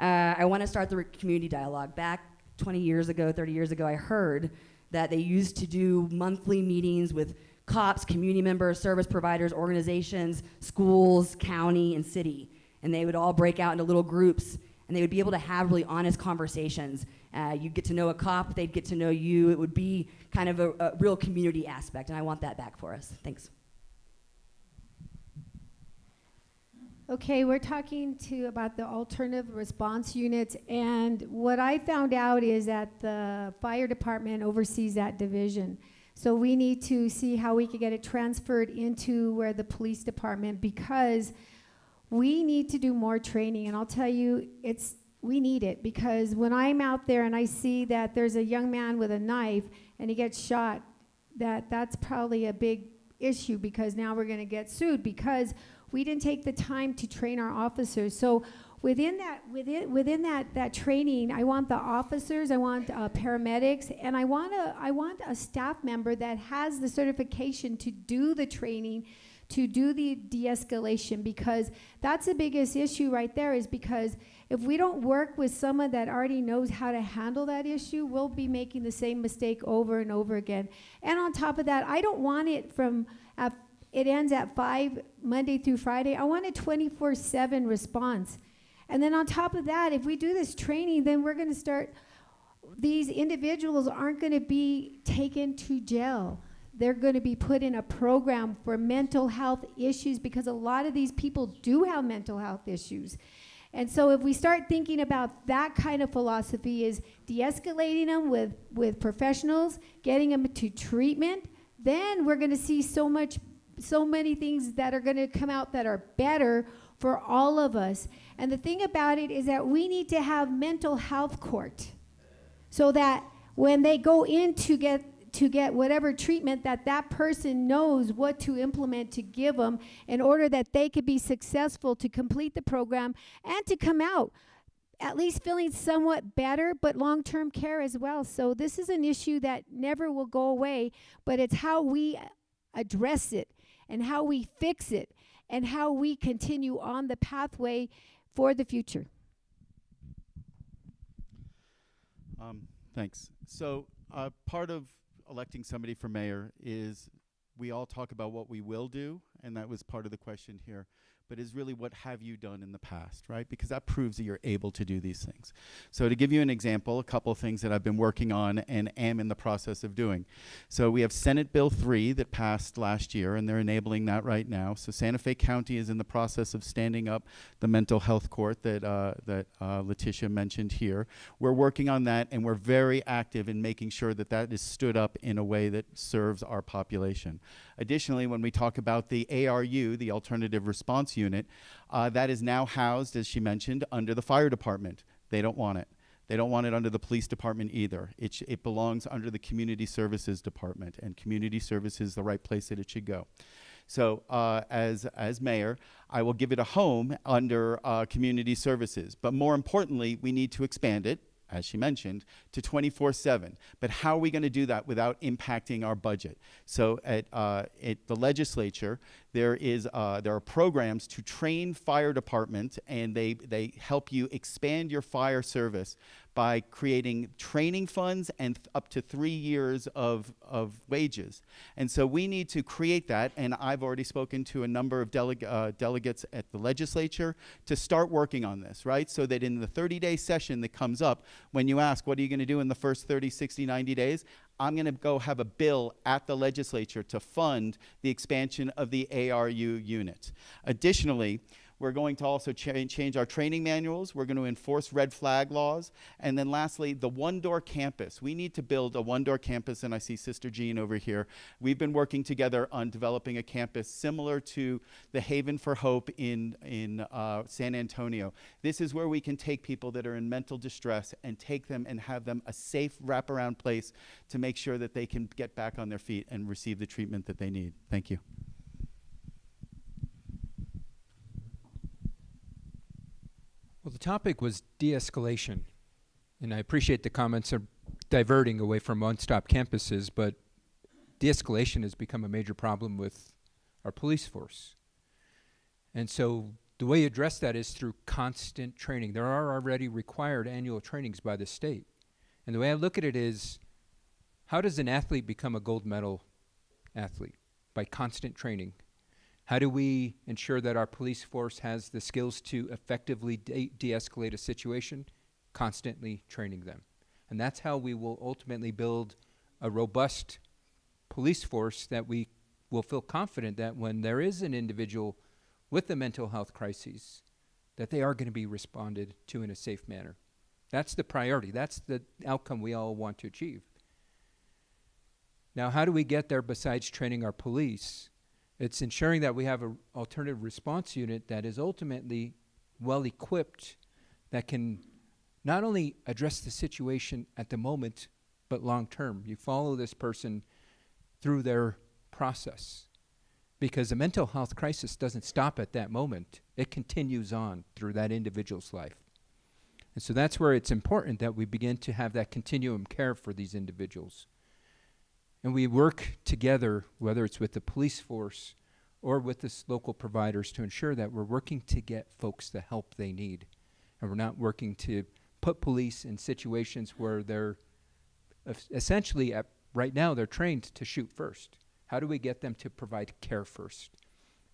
I want to start the community dialogue. Back 20 years ago, 30 years ago, I heard that they used to do monthly meetings with cops, community members, service providers, organizations, schools, county, and city. And they would all break out into little groups, and they would be able to have really honest conversations. You'd get to know a cop, they'd get to know you. It would be kind of a real community aspect, and I want that back for us. Thanks. Okay, we're talking about the alternative response units, and what I found out is that the fire department oversees that division. So we need to see how we can get it transferred into where the police department, because we need to do more training. And I'll tell you, we need it, because when I'm out there and I see that there's a young man with a knife and he gets shot, that's probably a big issue, because now we're going to get sued because we didn't take the time to train our officers. So within that training, I want the officers, I want paramedics, and I want a staff member that has the certification to do the training, to do the de-escalation, because that's the biggest issue right there, is because if we don't work with someone that already knows how to handle that issue, we'll be making the same mistake over and over again. And on top of that, I don't want it it ends at 5 Monday through Friday. I want a 24/7 response. And then on top of that, if we do this training, then we're going to start, these individuals aren't going to be taken to jail. They're going to be put in a program for mental health issues, because a lot of these people do have mental health issues. And so if we start thinking about that kind of philosophy, is de-escalating them with professionals, getting them to treatment, then we're going to see so many things that are going to come out that are better for all of us. And the thing about it is that we need to have mental health court, so that when they go in to get whatever treatment, that person knows what to implement to give them in order that they could be successful to complete the program and to come out at least feeling somewhat better, but long-term care as well. So this is an issue that never will go away, but it's how we address it and how we fix it and how we continue on the pathway for the future. Thanks. So part of electing somebody for mayor is we all talk about what we will do, and that was part of the question here, but is really what have you done in the past, right? Because that proves that you're able to do these things. So to give you an example, a couple of things that I've been working on and am in the process of doing. So we have Senate Bill 3 that passed last year, and they're enabling that right now. So Santa Fe County is in the process of standing up the mental health court that Letitia mentioned here. We're working on that, and we're very active in making sure that that is stood up in a way that serves our population. Additionally, when we talk about the ARU, the Alternative Response Unit, that is now housed, as she mentioned, under the fire department. They don't want it. They don't want it under the police department either. It belongs under the community services department, and community services is the right place that it should go. So as mayor, I will give it a home under community services. But more importantly, we need to expand it, as she mentioned, to 24/7. But how are we going to do that without impacting our budget? So at the legislature, there are programs to train fire departments, and they help you expand your fire service by creating training funds and up to 3 years of wages. And so we need to create that, and I've already spoken to a number of delegates at the legislature to start working on this, right? So that in the 30-day session that comes up, when you ask, what are you going to do in the first 30, 60, 90 days? I'm going to go have a bill at the legislature to fund the expansion of the ARU unit. Additionally, we're going to also change our training manuals. We're going to enforce red flag laws. And then lastly, the one-door campus. We need to build a one-door campus, and I see Sister Jean over here. We've been working together on developing a campus similar to the Haven for Hope in San Antonio. This is where we can take people that are in mental distress and take them and have them a safe wraparound place to make sure that they can get back on their feet and receive the treatment that they need. Thank you. Well, the topic was de-escalation, and I appreciate the comments of diverting away from one-stop campuses, but de-escalation has become a major problem with our police force. And so the way you address that is through constant training. There are already required annual trainings by the state. And the way I look at it is, how does an athlete become a gold medal athlete? By constant training. How do we ensure that our police force has the skills to effectively de-escalate a situation? Constantly training them. And that's how we will ultimately build a robust police force that we will feel confident that when there is an individual with a mental health crisis, that they are going to be responded to in a safe manner. That's the priority. That's the outcome we all want to achieve. Now, how do we get there besides training our police? It's ensuring that we have an alternative response unit that is ultimately well-equipped, that can not only address the situation at the moment, but long-term. You follow this person through their process. Because a mental health crisis doesn't stop at that moment. It continues on through that individual's life. And so that's where it's important that we begin to have that continuum care for these individuals. And we work together, whether it's with the police force or with the local providers, to ensure that we're working to get folks the help they need. And we're not working to put police in situations where they're essentially, right now, they're trained to shoot first. How do we get them to provide care first?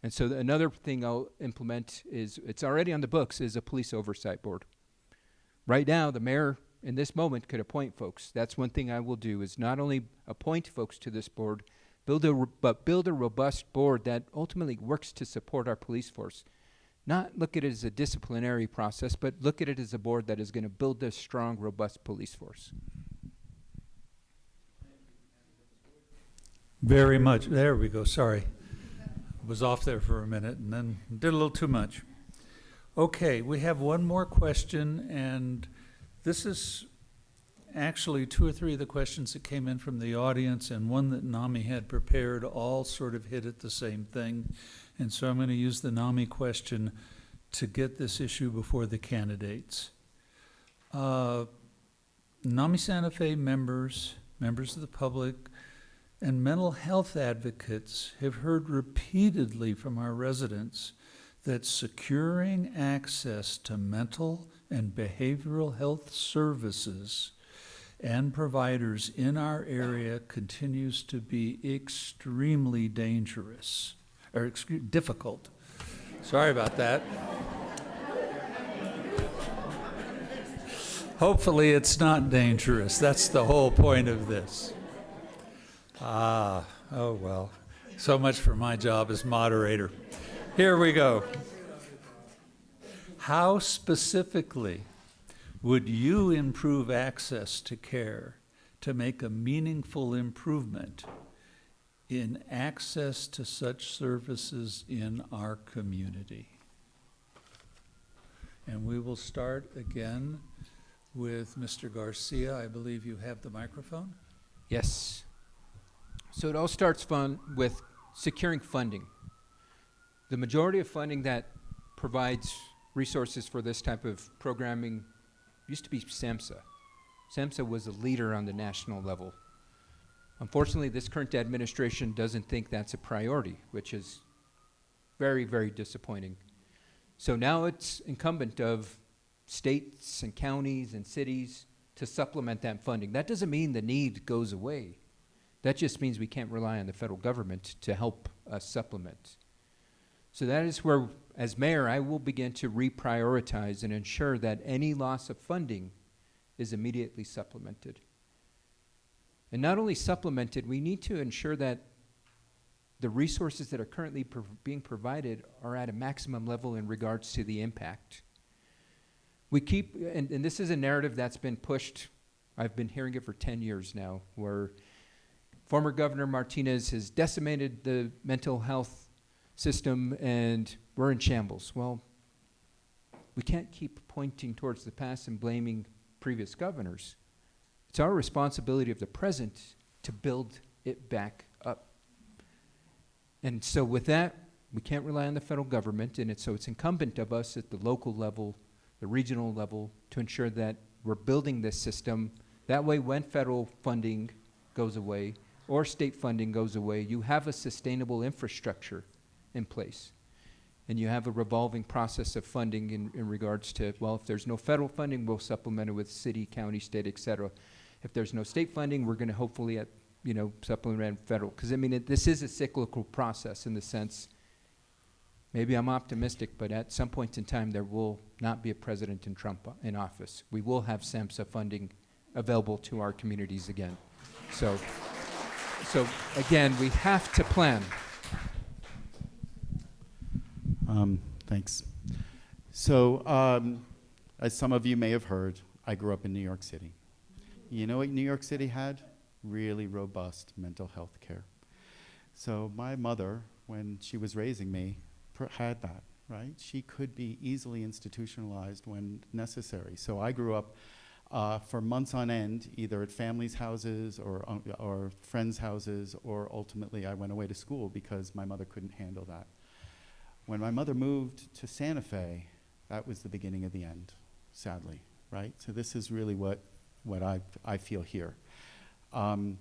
And so another thing I'll implement is, it's already on the books, is a police oversight board. Right now, the mayor in this moment could appoint folks. That's one thing I will do, is not only appoint folks to this board, but build a robust board that ultimately works to support our police force. Not look at it as a disciplinary process, but look at it as a board that is going to build a strong, robust police force. Very much. There we go. Sorry. Was off there for a minute and then did a little too much. Okay, we have one more question, and this is actually 2 or 3 of the questions that came in from the audience, and one that NAMI had prepared all sort of hit at the same thing. And so I'm going to use the NAMI question to get this issue before the candidates. NAMI Santa Fe members of the public, and mental health advocates have heard repeatedly from our residents that securing access to mental and behavioral health services and providers in our area continues to be extremely dangerous, or difficult. Sorry about that. Hopefully it's not dangerous. That's the whole point of this. Oh well. So much for my job as moderator. Here we go. How specifically would you improve access to care to make a meaningful improvement in access to such services in our community? And we will start again with Mr. Garcia. I believe you have the microphone. Yes. So it all starts with securing funding. The majority of funding that provides resources for this type of programming used to be SAMHSA. SAMHSA was a leader on the national level. Unfortunately, this current administration doesn't think that's a priority, which is very, very disappointing. So now it's incumbent of states and counties and cities to supplement that funding. That doesn't mean the need goes away. That just means we can't rely on the federal government to help us supplement. So that is where, as mayor, I will begin to reprioritize and ensure that any loss of funding is immediately supplemented. And not only supplemented, we need to ensure that the resources that are currently being provided are at a maximum level in regards to the impact. We keep, and this is a narrative that's been pushed, I've been hearing it for 10 years now, where former Governor Martinez has decimated the mental health system and we're in shambles. Well, we can't keep pointing towards the past and blaming previous governors. It's our responsibility of the present to build it back up. And so with that, we can't rely on the federal government, and so it's incumbent of us at the local level, the regional level, to ensure that we're building this system. That way, when federal funding goes away or state funding goes away, you have a sustainable infrastructure in place. And you have a revolving process of funding in regards to, well, if there's no federal funding, we'll supplement it with city, county, state, et cetera. If there's no state funding, we're gonna hopefully, supplement federal. Because I mean, this is a cyclical process in the sense, maybe I'm optimistic, but at some point in time, there will not be a president in Trump in office. We will have SAMHSA funding available to our communities again. So again, we have to plan. Thanks. So, as some of you may have heard, I grew up in New York City. You know what New York City had? Really robust mental health care. So my mother, when she was raising me, had that, right? She could be easily institutionalized when necessary. So I grew up for months on end, either at families' houses or friends' houses, or ultimately I went away to school because my mother couldn't handle that. When my mother moved to Santa Fe, that was the beginning of the end, sadly, right? So this is really what I feel here. I'll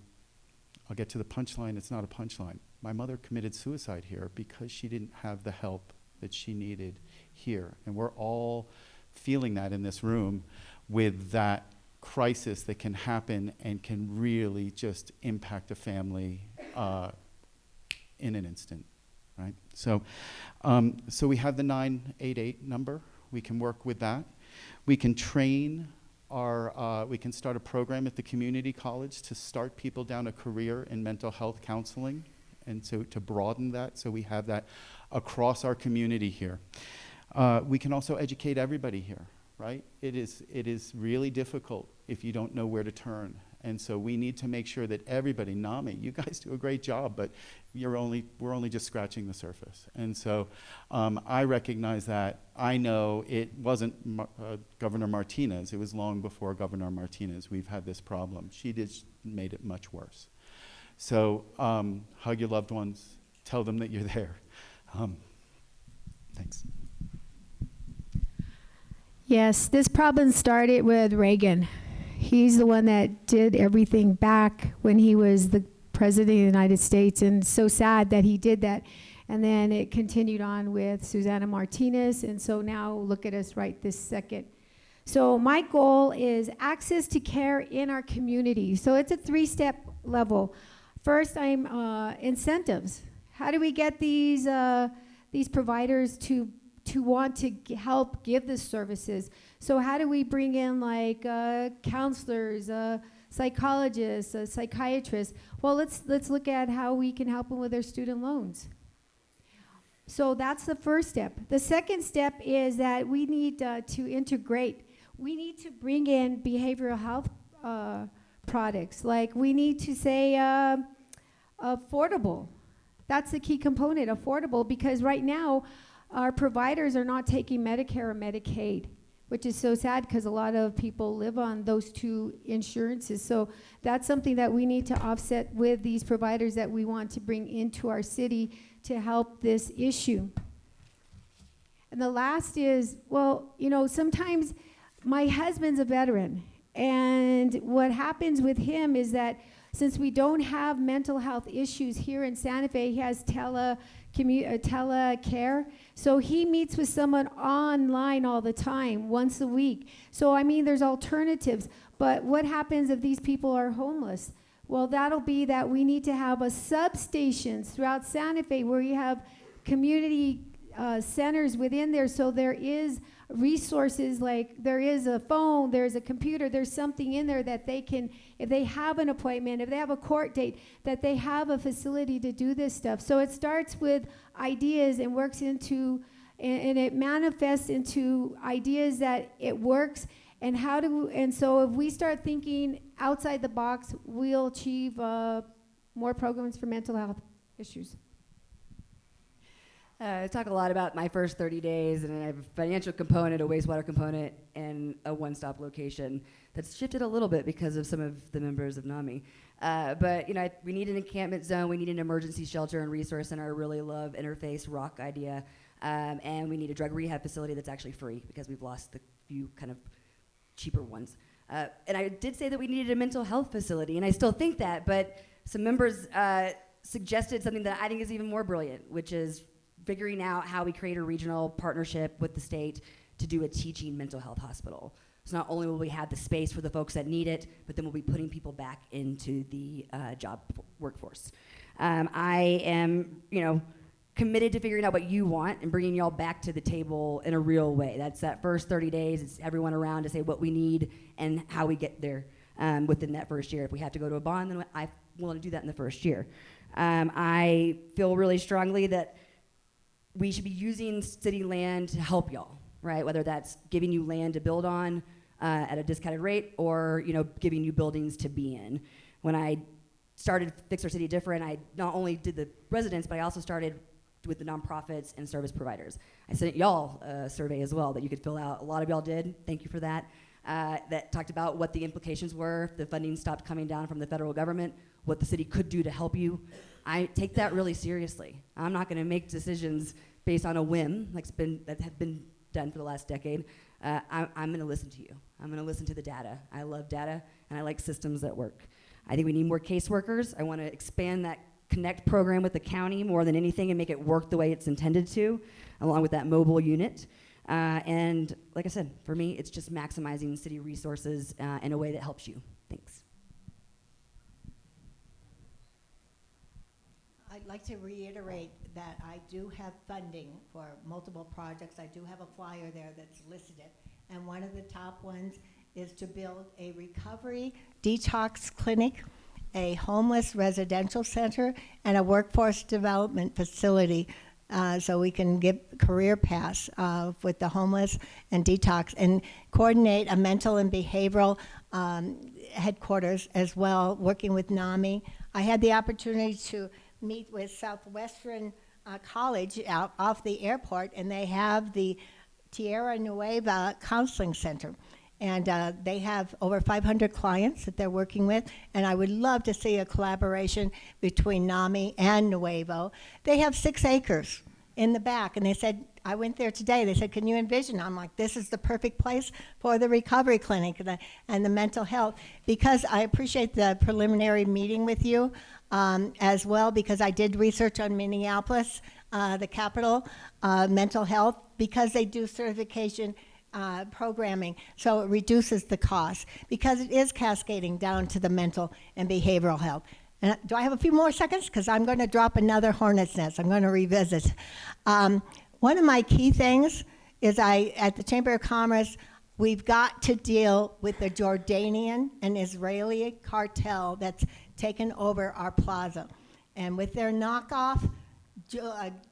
get to the punchline. It's not a punchline. My mother committed suicide here because she didn't have the help that she needed here. And we're all feeling that in this room with that crisis that can happen and can really just impact a family in an instant, right? So we have the 988 number. We can work with that. We can train we can start a program at the community college to start people down a career in mental health counseling, and so to broaden that, so we have that across our community here. We can also educate everybody here, right? It is really difficult if you don't know where to turn And so we need to make sure that everybody, NAMI, you guys do a great job, but we're only just scratching the surface. And so I recognize that. I know it wasn't Governor Martinez. It was long before Governor Martinez. We've had this problem. She just made it much worse. So hug your loved ones. Tell them that you're there. Thanks. Yes, this problem started with Reagan. He's the one that did everything back when he was the president of the United States, and so sad that he did that. And then it continued on with Susana Martinez, and so now look at us right this second. So my goal is access to care in our community. So it's a 3-step level. First, I'm incentives. How do we get these providers to want to help give the services? So how do we bring in like counselors, psychologists, psychiatrists? Well, let's look at how we can help them with their student loans. So that's the first step. The second step is that we need to integrate. We need to bring in behavioral health products. Like we need to say affordable. That's the key component, affordable, because right now our providers are not taking Medicare or Medicaid, which is so sad because a lot of people live on those two insurances. So that's something that we need to offset with these providers that we want to bring into our city to help this issue. And the last is, well, you know, sometimes my husband's a veteran, and what happens with him is that since we don't have mental health issues here in Santa Fe, he has telecare. So he meets with someone online all the time, once a week. So, I mean, there's alternatives. But what happens if these people are homeless? Well, that'll be that we need to have a substations throughout Santa Fe where you have community centers within there, so there is resources, like there is a phone, there's a computer, there's something in there that they can, if they have an appointment, if they have a court date, that they have a facility to do this stuff. So it starts with ideas and works into, and it manifests into ideas that it works. And and so if we start thinking outside the box, we'll achieve more programs for mental health issues. I talk a lot about my first 30 days, and I have a financial component, a wastewater component, and a one-stop location that's shifted a little bit because of some of the members of NAMI. But you know, we need an encampment zone, we need an emergency shelter and resource center. I really love Interface Rock idea, and we need a drug rehab facility that's actually free because we've lost the few kind of cheaper ones. And I did say that we needed a mental health facility, and I still think that, but some members suggested something that I think is even more brilliant, which is figuring out how we create a regional partnership with the state to do a teaching mental health hospital. So not only will we have the space for the folks that need it, but then we'll be putting people back into the job workforce. I am, you know, committed to figuring out what you want and bringing y'all back to the table in a real way. That's that first 30 days. It's everyone around to say what we need and how we get there within that first year. If we have to go to a bond, then I'm willing to do that in the first year. I feel really strongly that we should be using city land to help y'all, right? Whether that's giving you land to build on at a discounted rate, or you know, giving you buildings to be in. When I started Fix Our City Different, I not only did the residents, but I also started with the nonprofits and service providers. I sent y'all a survey as well that you could fill out. A lot of y'all did. Thank you for that. That talked about what the implications were if the funding stopped coming down from the federal government, what the city could do to help you. I take that really seriously. I'm not going to make decisions based on a whim, that have been done for the last decade. I'm going to listen to you. I'm going to listen to the data. I love data, and I like systems that work. I think we need more caseworkers. I want to expand that Connect program with the county more than anything and make it work the way it's intended to, along with that mobile unit. And like I said, for me, it's just maximizing city resources in a way that helps you. Thanks. I'd like to reiterate that I do have funding for multiple projects. I do have a flyer there that's listed, and one of the top ones is to build a recovery detox clinic, a homeless residential center, and a workforce development facility, so we can give career paths with the homeless and detox, and coordinate a mental and behavioral headquarters as well, working with NAMI. I had the opportunity to meet with Southwestern College out off the airport, and they have the Tierra Nueva Counseling Center. And they have over 500 clients that they're working with, and I would love to see a collaboration between NAMI and Nuevo. They have 6 acres in the back, and they said, I went there today, they said, can you envision? I'm like, this is the perfect place for the recovery clinic and the mental health, because I appreciate the preliminary meeting with you as well, because I did research on Minneapolis, the capital, mental health, because they do certification programming, so it reduces the cost, because it is cascading down to the mental and behavioral health. And do I have a few more seconds? Because I'm going to drop another hornet's nest. I'm going to revisit. One of my key things is at the Chamber of Commerce, we've got to deal with the Jordanian and Israeli cartel that's taken over our plaza. And with their knockoff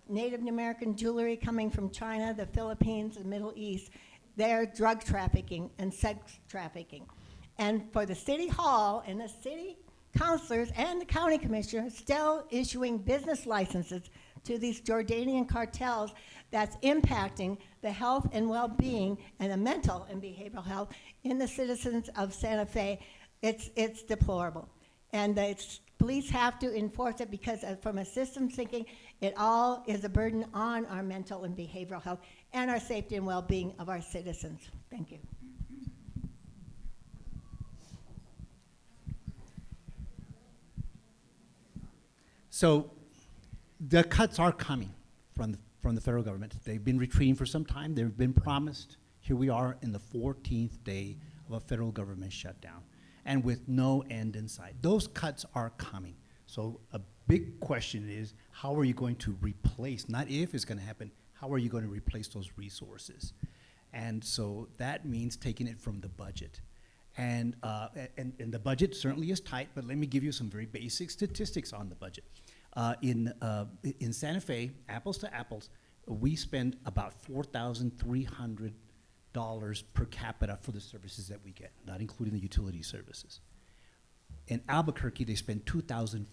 Native American jewelry coming from China, the Philippines, the Middle East, they're drug trafficking and sex trafficking. And for the city hall and the city councilors and the county commissioner still issuing business licenses to these Jordanian cartels, that's impacting the health and well-being and the mental and behavioral health in the citizens of Santa Fe. It's deplorable. And the police have to enforce it, because from a systems thinking, it all is a burden on our mental and behavioral health and our safety and well-being of our citizens. Thank you. So the cuts are coming from the federal government. They've been retreating for some time. They've been promised. Here we are in the 14th day of a federal government shutdown, and with no end in sight. Those cuts are coming. So a big question is, how are you going to replace, not if it's going to happen, how are you going to replace those resources? And so that means taking it from the budget. And the budget certainly is tight, but let me give you some very basic statistics on the budget. In Santa Fe, apples to apples, we spend about $4,300 per capita for the services that we get, not including the utility services. In Albuquerque, they spend $2,500.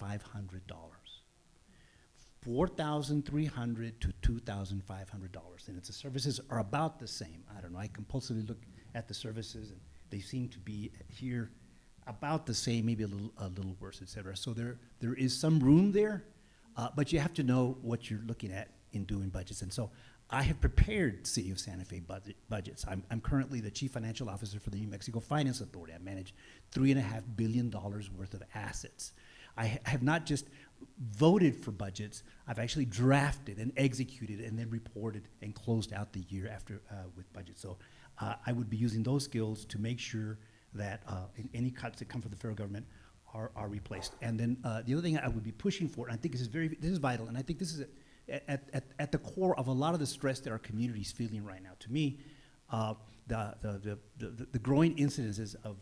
$4,300 to $2,500, and the services are about the same. I don't know, I compulsively look at the services, and they seem to be here about the same, maybe a little worse, et cetera. So there is some room there, but you have to know what you're looking at in doing budgets. And so I have prepared City of Santa Fe budgets. I'm currently the Chief Financial Officer for the New Mexico Finance Authority. I manage $3.5 billion worth of assets. I have not just voted for budgets, I've actually drafted and executed and then reported and closed out the year after with budgets. So I would be using those skills to make sure that any cuts that come from the federal government are replaced. And then the other thing I would be pushing for, and I think this is vital, and I think this is at the core of a lot of the stress that our community is feeling right now. To me, the growing incidences of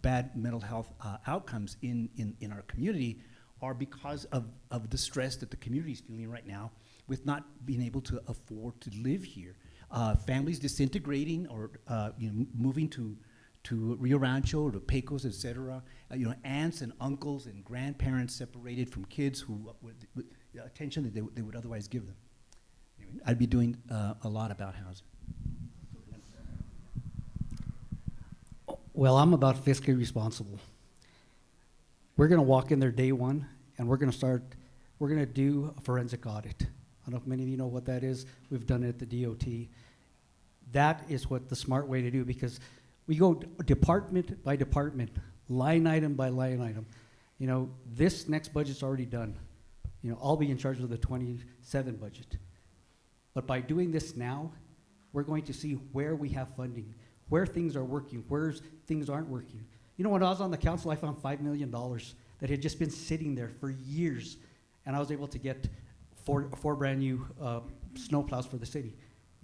bad mental health outcomes in our community are because of the stress that the community is feeling right now with not being able to afford to live here. Families disintegrating or moving to Rio Rancho or to Pecos, et cetera. Aunts and uncles and grandparents separated from kids who with attention that they would otherwise give them. Anyway, I'd be doing a lot about housing. Well, I'm about fiscally responsible. We're going to walk in there day one, and we're going to do a forensic audit. I don't know if many of you know what that is. We've done it at the DOT. That is what the smart way to do, because we go department by department, line item by line item. This next budget's already done. I'll be in charge of the 27 budget. But by doing this now, we're going to see where we have funding, where things are working, where things aren't working. When I was on the council, I found $5 million that had just been sitting there for years, and I was able to get four brand new snowplows for the city.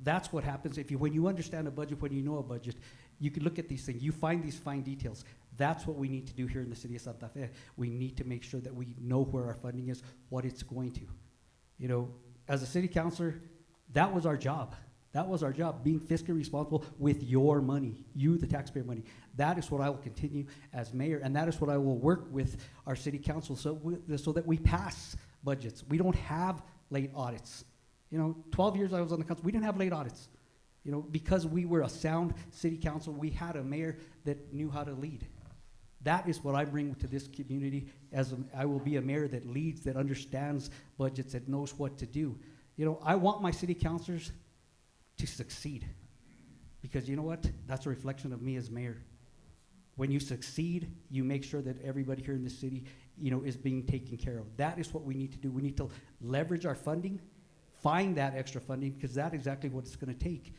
That's what happens when you understand a budget, when you know a budget, you can look at these things. You find these fine details. That's what we need to do here in the city of Santa Fe. We need to make sure that we know where our funding is, what it's going to. As a city councilor, that was our job. That was our job, being fiscally responsible with your money, you, the taxpayer money. That is what I will continue as mayor, and that is what I will work with our city council so that we pass budgets. We don't have late audits. 12 years I was on the council, we didn't have late audits. Because we were a sound city council, we had a mayor that knew how to lead. That is what I bring to this community. I will be a mayor that leads, that understands budgets, that knows what to do. I want my city councilors to succeed. Because you know what? That's a reflection of me as mayor. When you succeed, you make sure that everybody here in the city, is being taken care of. That is what we need to do. We need to leverage our funding, find that extra funding, because that's exactly what it's going to take,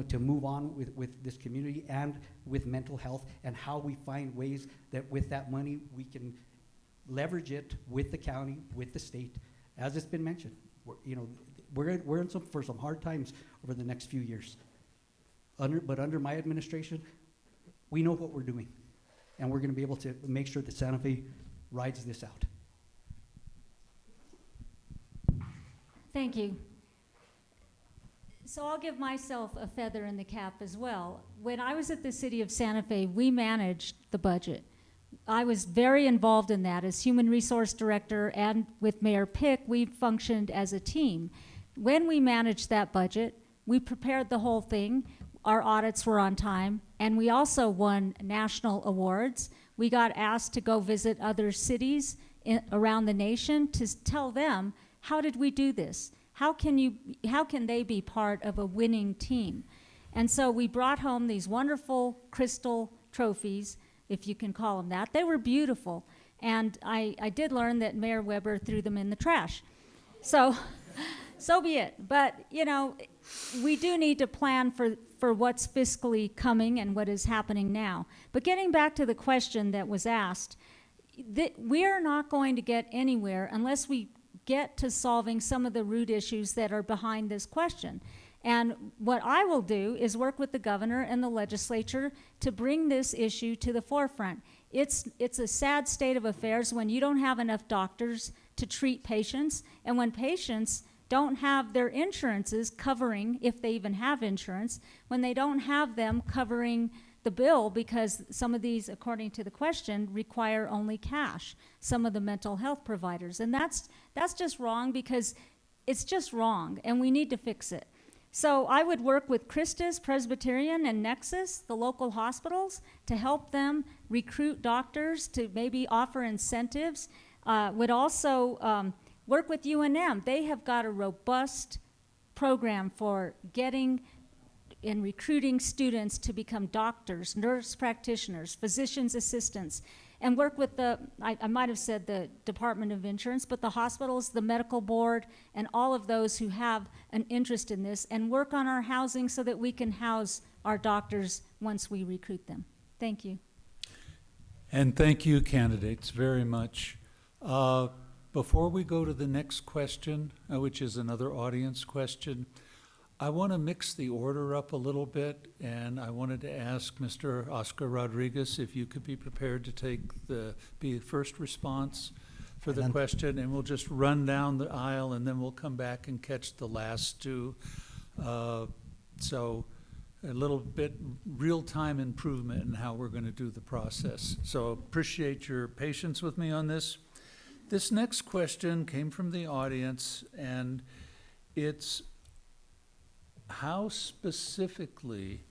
to move on with this community and with mental health, and how we find ways that with that money we can leverage it with the county, with the state. As it's been mentioned, we're in for some hard times over the next few years. But under my administration, we know what we're doing, and we're going to be able to make sure that Santa Fe rides this out. Thank you. So I'll give myself a feather in the cap as well. When I was at the city of Santa Fe, we managed the budget. I was very involved in that as human resource director, and with Mayor Pick, we functioned as a team. When we managed that budget, we prepared the whole thing. Our audits were on time, and we also won national awards. We got asked to go visit other cities around the nation to tell them, how did we do this? How can they be part of a winning team? And so we brought home these wonderful crystal trophies, if you can call them that. They were beautiful. And I did learn that Mayor Weber threw them in the trash. So be it. But, we do need to plan for what's fiscally coming and what is happening now. But getting back to the question that was asked, we are not going to get anywhere unless we get to solving some of the root issues that are behind this question. And what I will do is work with the governor and the legislature to bring this issue to the forefront. It's a sad state of affairs when you don't have enough doctors to treat patients, and when patients don't have their insurances covering, if they even have insurance, when they don't have them covering the bill, because some of these, according to the question, require only cash, some of the mental health providers. And that's just wrong, because it's just wrong, and we need to fix it. So I would work with Christus, Presbyterian, and Nexus, the local hospitals, to help them recruit doctors, to maybe offer incentives. Would also work with UNM. They have got a robust program for getting and recruiting students to become doctors, nurse practitioners, physician's assistants, and work with I might have said the Department of Insurance, but the hospitals, the medical board, and all of those who have an interest in this, and work on our housing so that we can house our doctors once we recruit them. Thank you. And thank you, candidates, very much. Before we go to the next question, which is another audience question, I want to mix the order up a little bit, and I wanted to ask Mr. Oscar Rodriguez if you could be prepared to be the first response for the question, and we'll just run down the aisle, and then we'll come back and catch the last two. So a little bit real-time improvement in how we're going to do the process. So appreciate your patience with me on this. This next question came from the audience, and it's, how specifically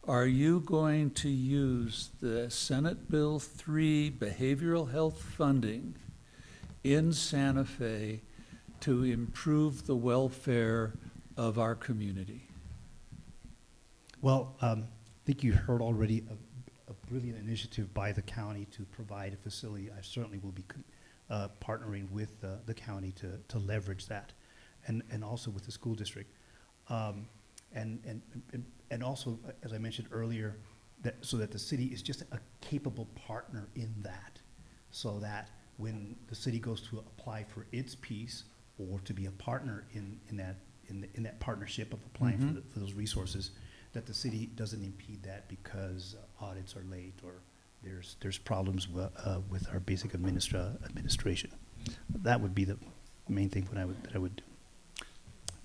are you going to use the Senate Bill 3 behavioral health funding in Santa Fe to improve the welfare of our community? Well, I think you heard already a brilliant initiative by the county to provide a facility. I certainly will be partnering with the county to leverage that, and also with the school district. And also, as I mentioned earlier, so that the city is just a capable partner in that, so that when the city goes to apply for its piece, or to be a partner in that partnership of applying for those resources, that the city doesn't impede that because audits are late or there's problems with our basic administration. That would be the main thing that I would do.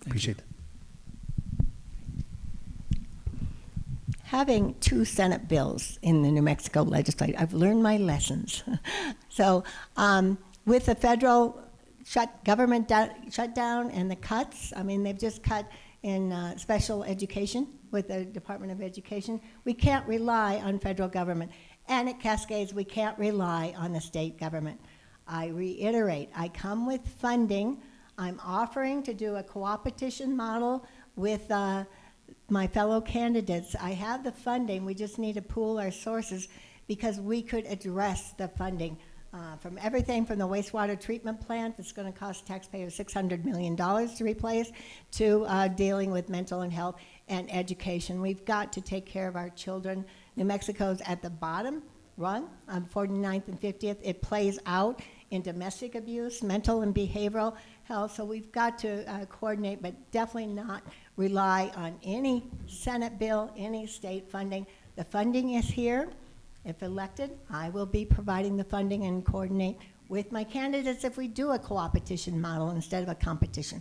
Appreciate that. having 2 Senate bills in the New Mexico legislature. I've learned my lessons. So with the federal government shutdown and the cuts, I mean, they've just cut in special education with the Department of Education. We can't rely on federal government. And at Cascades, we can't rely on the state government. I reiterate, I come with funding. I'm offering to do a co-opetition model with my fellow candidates. I have the funding, we just need to pool our sources because we could address the funding from everything from the wastewater treatment plant that's going to cost taxpayers $600 million to replace to dealing with mental and health and education. We've got to take care of our children. New Mexico's at the bottom rung on 49th and 50th. It plays out in domestic abuse, mental and behavioral health, so we've got to coordinate, but definitely not rely on any Senate bill, any state funding. The funding is here. If elected, I will be providing the funding and coordinate with my candidates if we do a co-opetition model instead of a competition.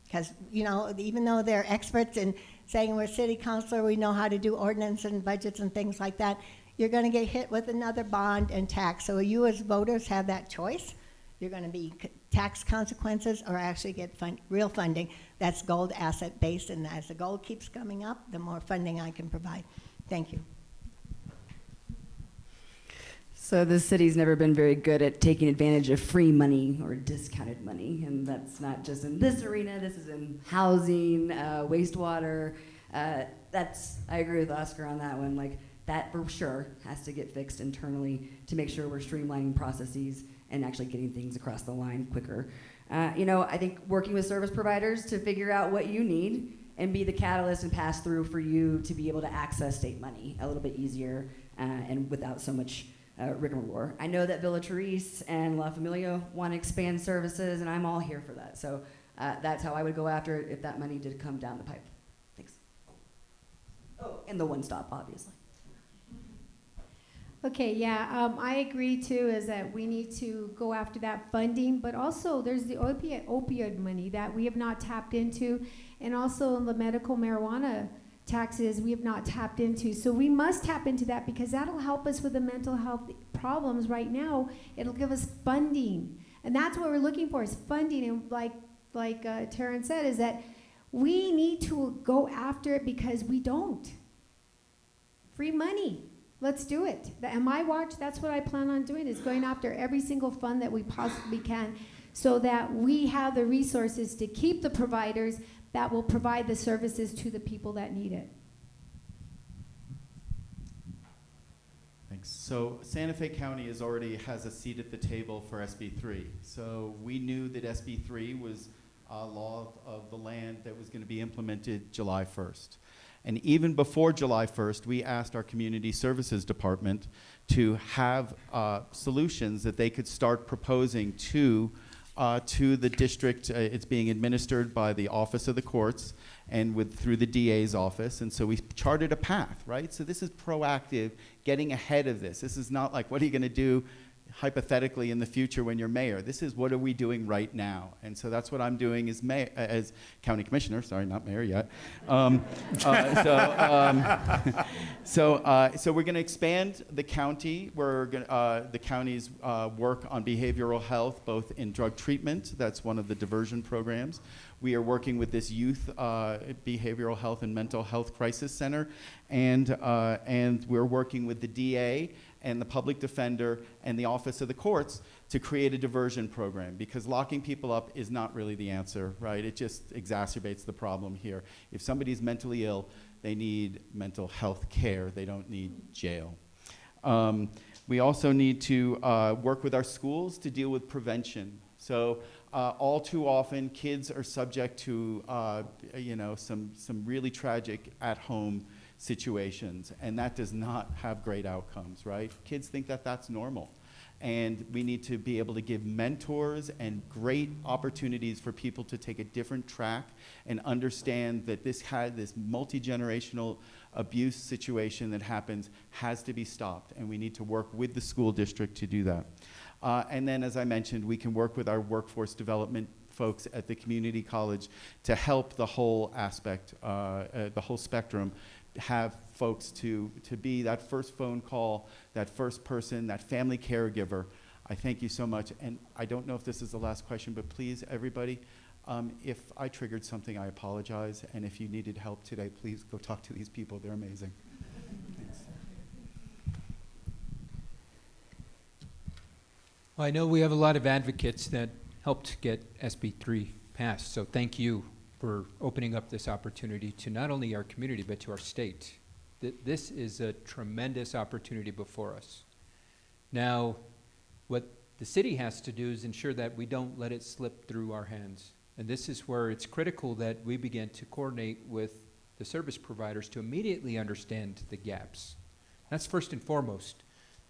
Because, you know, even though they're experts in saying we're city councilor, we know how to do ordinance and budgets and things like that, you're going to get hit with another bond and tax. So you as voters have that choice. You're going to be tax consequences or actually get real funding that's gold asset based, and as the gold keeps coming up, the more funding I can provide. Thank you. So the city's never been very good at taking advantage of free money or discounted money, and that's not just in this arena. This is in housing, wastewater. I agree with Oscar on that one. Like, that for sure has to get fixed internally to make sure we're streamlining processes and actually getting things across the line quicker. You know, I think working with service providers to figure out what you need and be the catalyst and pass through for you to be able to access state money a little bit easier and without so much rigmarole. I know that Villa Therese and La Familia want to expand services, and I'm all here for that. So that's how I would go after it if that money did come down the pipe. Thanks. Oh, and the one stop, obviously. Okay, yeah, I agree too, is that we need to go after that funding, but also there's the opioid money that we have not tapped into, and also the medical marijuana taxes we have not tapped into. So we must tap into that because that'll help us with the mental health problems right now. It'll give us funding. And that's what we're looking for, is funding. And like Taryn said, is that we need to go after it because we don't. Free money. Let's do it. On my watch, that's what I plan on doing, is going after every single fund that we possibly can so that we have the resources to keep the providers that will provide the services to the people that need it. Thanks. So Santa Fe County already has a seat at the table for SB3. So we knew that SB3 was a law of the land that was going to be implemented July 1st. And even before July 1st, we asked our Community Services Department to have solutions that they could start proposing to the district. It's being administered by the Office of the Courts and through the DA's office. And so we charted a path, right? So this is proactive, getting ahead of this. This is not like, what are you going to do hypothetically in the future when you're mayor? This is, what are we doing right now? And so that's what I'm doing as as county commissioner. Sorry, not mayor yet. So we're going to expand the county. We're going the county's work on behavioral health, both in drug treatment. That's one of the diversion programs. We are working with this youth behavioral health and mental health crisis center, and we're working with the DA and the public defender and the Office of the Courts to create a diversion program, because locking people up is not really the answer, right? It just exacerbates the problem here. If somebody's mentally ill, they need mental health care. They don't need jail. We also need to work with our schools to deal with prevention. So all too often, kids are subject to some really tragic at-home situations, and that does not have great outcomes, right? Kids think that that's normal. And we need to be able to give mentors and great opportunities for people to take a different track and understand that this multi-generational abuse situation that happens has to be stopped, and we need to work with the school district to do that. And then, as I mentioned, we can work with our workforce development folks at the community college to help the whole aspect, the whole spectrum, have folks to be that first phone call, that first person, that family caregiver. I thank you so much. And I don't know if this is the last question, but please, everybody, if I triggered something, I apologize. And if you needed help today, please go talk to these people. They're amazing. Thanks. Well, I know we have a lot of advocates that helped get SB 3 passed, so thank you for opening up this opportunity to not only our community, but to our state. This is a tremendous opportunity before us. Now, what the city has to do is ensure that we don't let it slip through our hands. And this is where it's critical that we begin to coordinate with the service providers to immediately understand the gaps. That's first and foremost.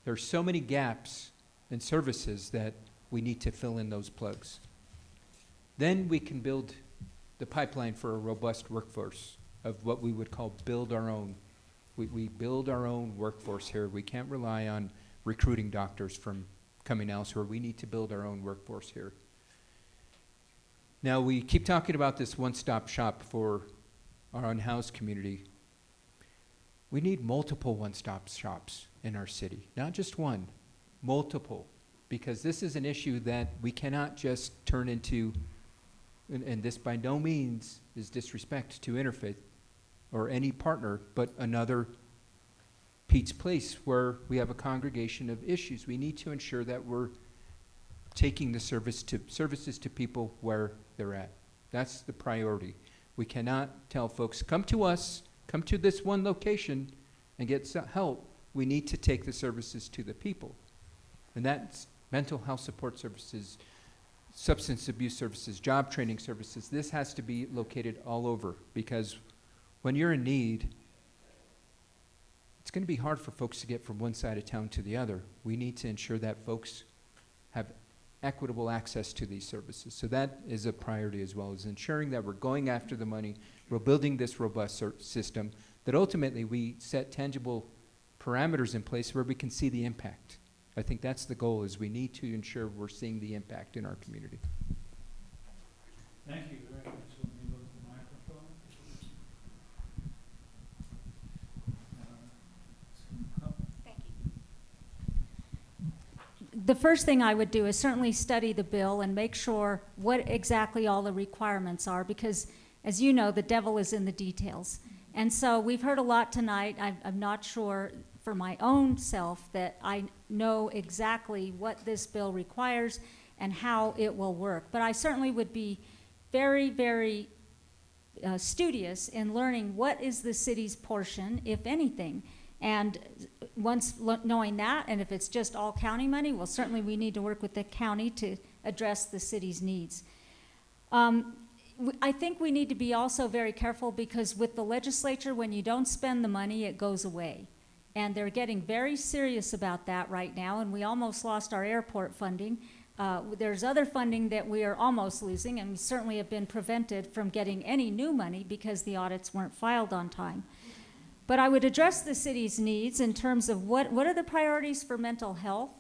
There are so many gaps in services that we need to fill in those plugs. Then we can build the pipeline for a robust workforce of what we would call build our own. We build our own workforce here. We can't rely on recruiting doctors from coming elsewhere. We need to build our own workforce here. Now, we keep talking about this one-stop shop for our unhoused community. We need multiple one-stop shops in our city, not just one, multiple, because this is an issue that we cannot just turn into, and this by no means is disrespect to Interfaith or any partner, but another Pete's Place where we have a congregation of issues. We need to ensure that we're taking the services to people where they're at. That's the priority. We cannot tell folks, come to us, come to this one location and get help. We need to take the services to the people. And that's mental health support services, substance abuse services, job training services. This has to be located all over, because when you're in need, it's going to be hard for folks to get from one side of town to the other. We need to ensure that folks have equitable access to these services. So that is a priority as well, is ensuring that we're going after the money, we're building this robust system, that ultimately we set tangible parameters in place where we can see the impact. I think that's the goal, is we need to ensure we're seeing the impact in our community. Thank you very much. Let me go to the microphone. Thank you. The first thing I would do is certainly study the bill and make sure what exactly all the requirements are, because as you know, the devil is in the details. And so we've heard a lot tonight. I'm not sure for my own self that I know exactly what this bill requires and how it will work. But I certainly would be very, very studious in learning what is the city's portion, if anything. And once knowing that, and if it's just all county money, well, certainly we need to work with the county to address the city's needs. I think we need to be also very careful, because with the legislature, when you don't spend the money, it goes away. And they're getting very serious about that right now, and we almost lost our airport funding. There's other funding that we are almost losing, and we certainly have been prevented from getting any new money because the audits weren't filed on time. But I would address the city's needs in terms of what are the priorities for mental health.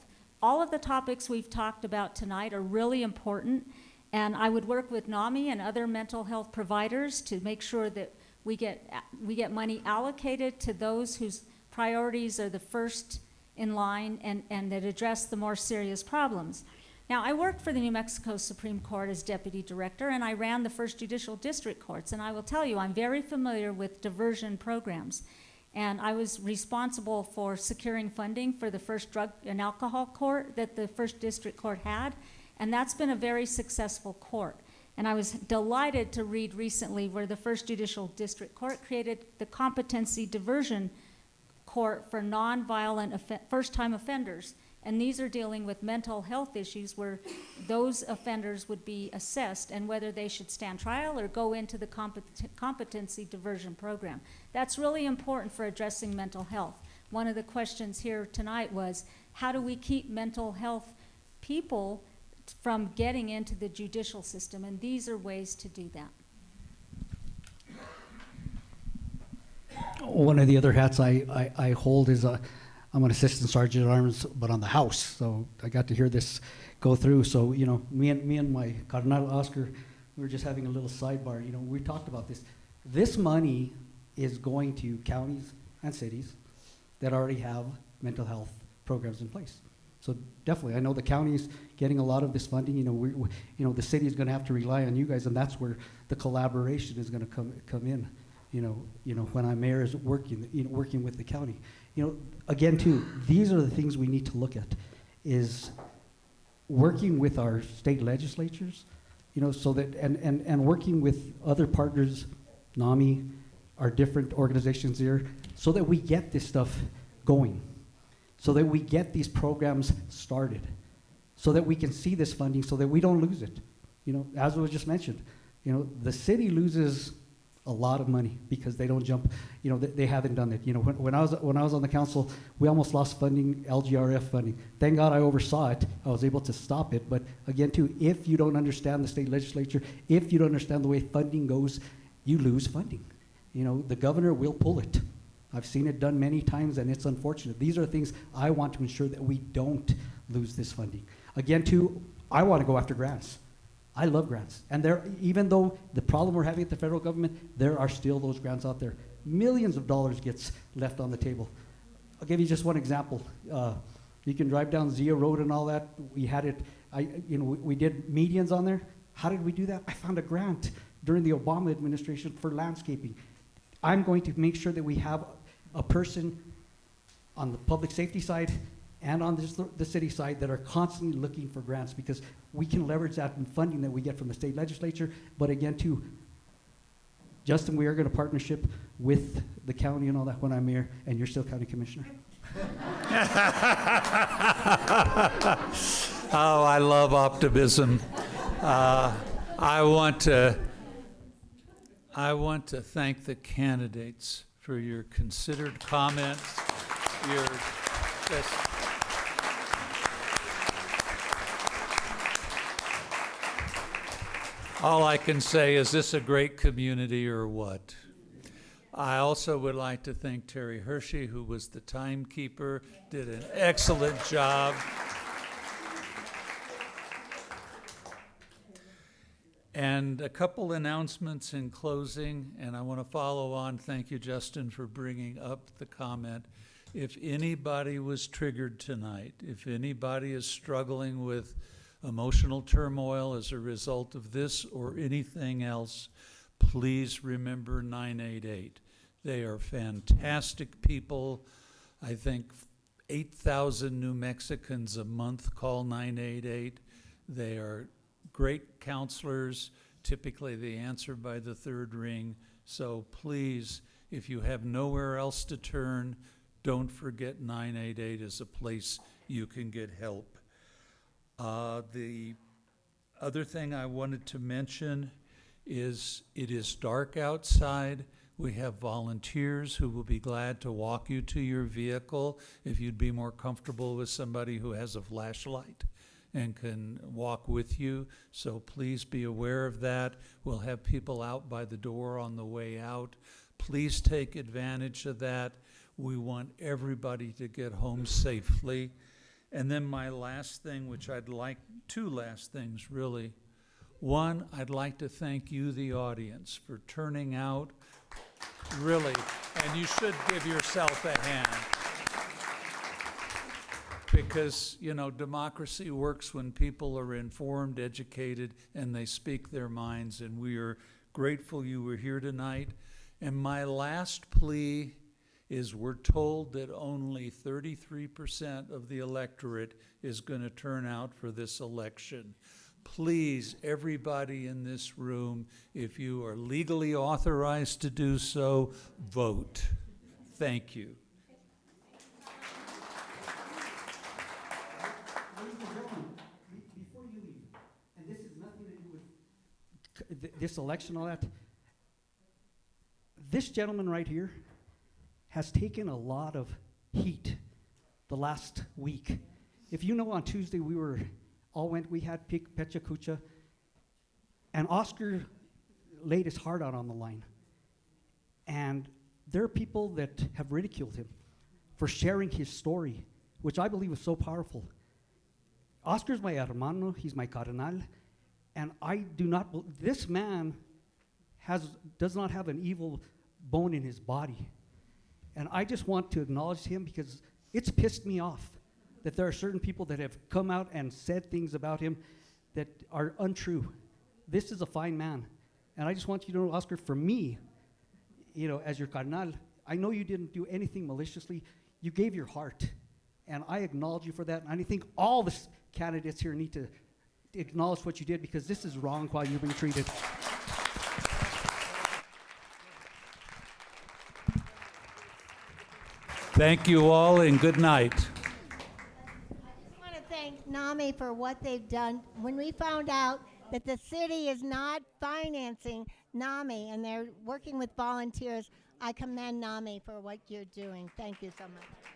All of the topics we've talked about tonight are really important, and I would work with NAMI and other mental health providers to make sure that we get money allocated to those whose priorities are the first in line and that address the more serious problems. Now, I worked for the New Mexico Supreme Court as deputy director, and I ran the first judicial district courts, and I will tell you, I'm very familiar with diversion programs. And I was responsible for securing funding for the first drug and alcohol court that the first district court had, and that's been a very successful court. And I was delighted to read recently where the first judicial district court created the competency diversion court for nonviolent first-time offenders. And these are dealing with mental health issues where those offenders would be assessed and whether they should stand trial or go into the competency diversion program. That's really important for addressing mental health. One of the questions here tonight was, how do we keep mental health people from getting into the judicial system? And these are ways to do that. One of the other hats I hold is I'm an assistant sergeant at arms, but on the House. So I got to hear this go through. So, you know, me and my Carnal Oscar, we were just having a little sidebar. You know, we talked about this. This money is going to counties and cities that already have mental health programs in place. So definitely, I know the county's getting a lot of this funding. You know, the city is going to have to rely on you guys, and that's where the collaboration is going to come in. When our mayor is working with the county. Again, too, these are the things we need to look at, is working with our state legislatures, so that and working with other partners, NAMI, our different organizations here, so that we get this stuff going, so that we get these programs started, so that we can see this funding, so that we don't lose it. As was just mentioned, the city loses a lot of money because they don't jump. They haven't done it. When I was on the council, we almost lost funding, LGRF funding. Thank God I oversaw it. I was able to stop it. But again, too, if you don't understand the state legislature, if you don't understand the way funding goes, you lose funding. The governor will pull it. I've seen it done many times, and it's unfortunate. These are things I want to ensure that we don't lose this funding. Again, too, I want to go after grants. I love grants. And even though the problem we're having at the federal government, there are still those grants out there. Millions of dollars gets left on the table. I'll give you just one example. You can drive down Zia Road and all that. We had it, we did medians on there. How did we do that? I found a grant during the Obama administration for landscaping. I'm going to make sure that we have a person on the public safety side and on the city side that are constantly looking for grants, because we can leverage that in funding that we get from the state legislature. But again, too, Justin, we are going to partnership with the county and all that when I'm mayor, and you're still county commissioner. Oh, I love optimism. I want to thank the candidates for your considered comments. All I can say is, this a great community or what? I also would like to thank Terry Hershey, who was the timekeeper, did an excellent job. And a couple announcements in closing, and I want to follow on. Thank you, Justin, for bringing up the comment. If anybody was triggered tonight, if anybody is struggling with emotional turmoil as a result of this or anything else, please remember 988. They are fantastic people. I think 8,000 New Mexicans a month call 988. They are great counselors. Typically they answer by the third ring. So please, if you have nowhere else to turn, don't forget 988 is a place you can get help. The other thing I wanted to mention is it is dark outside. We have volunteers who will be glad to walk you to your vehicle if you'd be more comfortable with somebody who has a flashlight and can walk with you. So please be aware of that. We'll have people out by the door on the way out. Please take advantage of that. We want everybody to get home safely. And then my last thing, which two last things really. One, I'd like to thank you, the audience, for turning out, really, and you should give yourself a hand. Because, democracy works when people are informed, educated, and they speak their minds, and we are grateful you were here tonight. And my last plea is, we're told that only 33% of the electorate is going to turn out for this election. Please, everybody in this room, if you are legally authorized to do so, vote. Thank you. Before you leave, and this has nothing to do with this election, all that, this gentleman right here has taken a lot of heat the last week. If you know, on Tuesday we had Pecha Kucha, and Oscar laid his heart out on the line. And there are people that have ridiculed him for sharing his story, which I believe is so powerful. Oscar's my hermano, he's my carnal, and I do not, this man does not have an evil bone in his body. And I just want to acknowledge him because it's pissed me off that there are certain people that have come out and said things about him that are untrue. This is a fine man. And I just want you to know, Oscar, for me, you know, as your carnal, I know you didn't do anything maliciously. You gave your heart. And I acknowledge you for that. And I think all the candidates here need to acknowledge what you did because this is wrong while you're being treated. Thank you all and good night. I want to thank NAMI for what they've done. When we found out that the city is not financing NAMI and they're working with volunteers, I commend NAMI for what you're doing. Thank you so much.